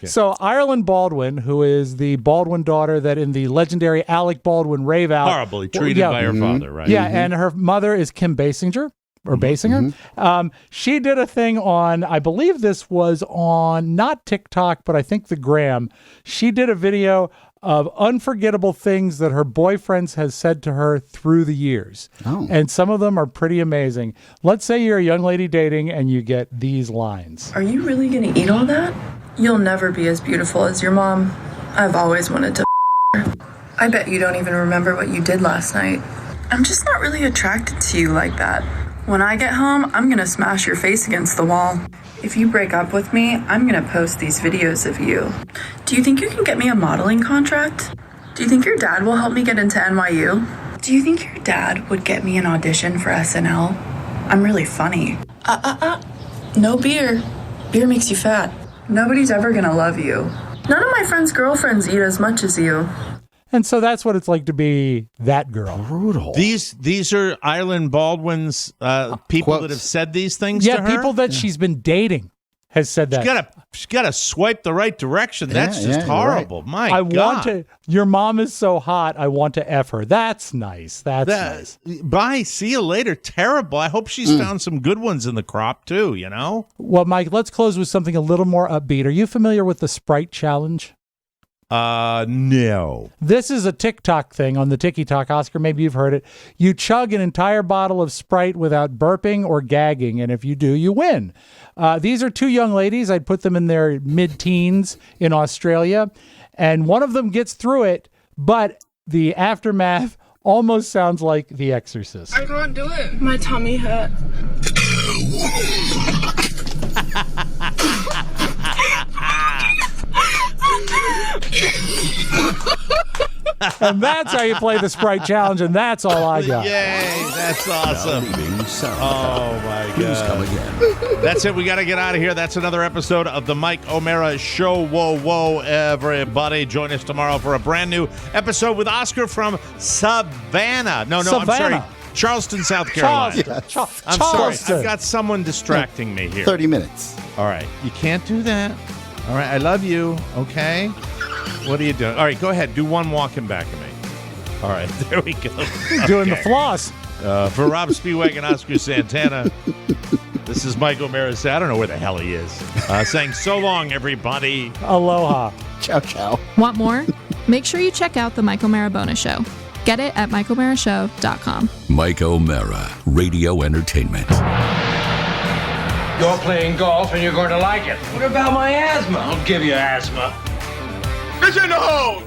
So Ireland Baldwin, who is the Baldwin daughter that in the legendary Alec Baldwin rave out, Horribly treated by her father, right? Yeah, and her mother is Kim Basinger. or basing her. She did a thing on, I believe this was on not TikTok, but I think the Gram. She did a video of unforgettable things that her boyfriends has said to her through the years. And some of them are pretty amazing. Let's say you're a young lady dating and you get these lines. Are you really going to eat all that? You'll never be as beautiful as your mom. I've always wanted to her. I bet you don't even remember what you did last night. I'm just not really attracted to you like that. When I get home, I'm going to smash your face against the wall. If you break up with me, I'm going to post these videos of you. Do you think you can get me a modeling contract? Do you think your dad will help me get into NYU? Do you think your dad would get me an audition for SNL? I'm really funny. No beer. Beer makes you fat. Nobody's ever going to love you. None of my friends' girlfriends eat as much as you. And so that's what it's like to be that girl. Brutal. These are Eileen Baldwin's people that have said these things to her? Yeah, people that she's been dating has said that. She's got to swipe the right direction. That's just horrible. Right. My God. Want to, your mom is so hot, I want to F her. That's nice. That's nice. Bye. See you later. Terrible. I hope she's found some good ones in the crop, too, you know? Well, Mike, let's close with something a little more upbeat. Are you familiar with the Sprite Challenge? No. This is a TikTok thing on the TikTok, Oscar. Maybe you've heard it. You chug an entire bottle of Sprite without burping or gagging, and if you do, you win. These are two young ladies. I'd put them in their mid-teens in Australia, and one of them gets through it, but the aftermath almost sounds like The Exorcist. I can't do it. My tummy hurt. And that's how you play the Sprite Challenge, and that's all I got. Yay, that's awesome. Oh, my God. Please come again. That's it. We got to get out of here. That's another episode of the Mike O'Mara Show. Whoa, whoa, everybody. Join us tomorrow for a brand new episode with Oscar from Savannah. No, Savannah. I'm sorry. Charleston, South Carolina. I'm sorry. I've got someone distracting me here. 30 minutes. All right. You can't do that. All right. I love you. Okay. What are you doing? All right. Go ahead. Do one walking back at me. All right. There we go. Doing the floss. For Rob Spieweg and Oscar Santana, this is Mike O'Mara. I don't know where the hell he is. Saying so long, everybody. Aloha. Ciao, ciao. Want more? Make sure you check out the Mike O'Mara Bonus Show. Get it at MikeO'MaraShow.com. Mike O'Mara, Radio Entertainment. You're playing golf and you're going to like it. What about my asthma? I'll give you asthma. Get in the hole!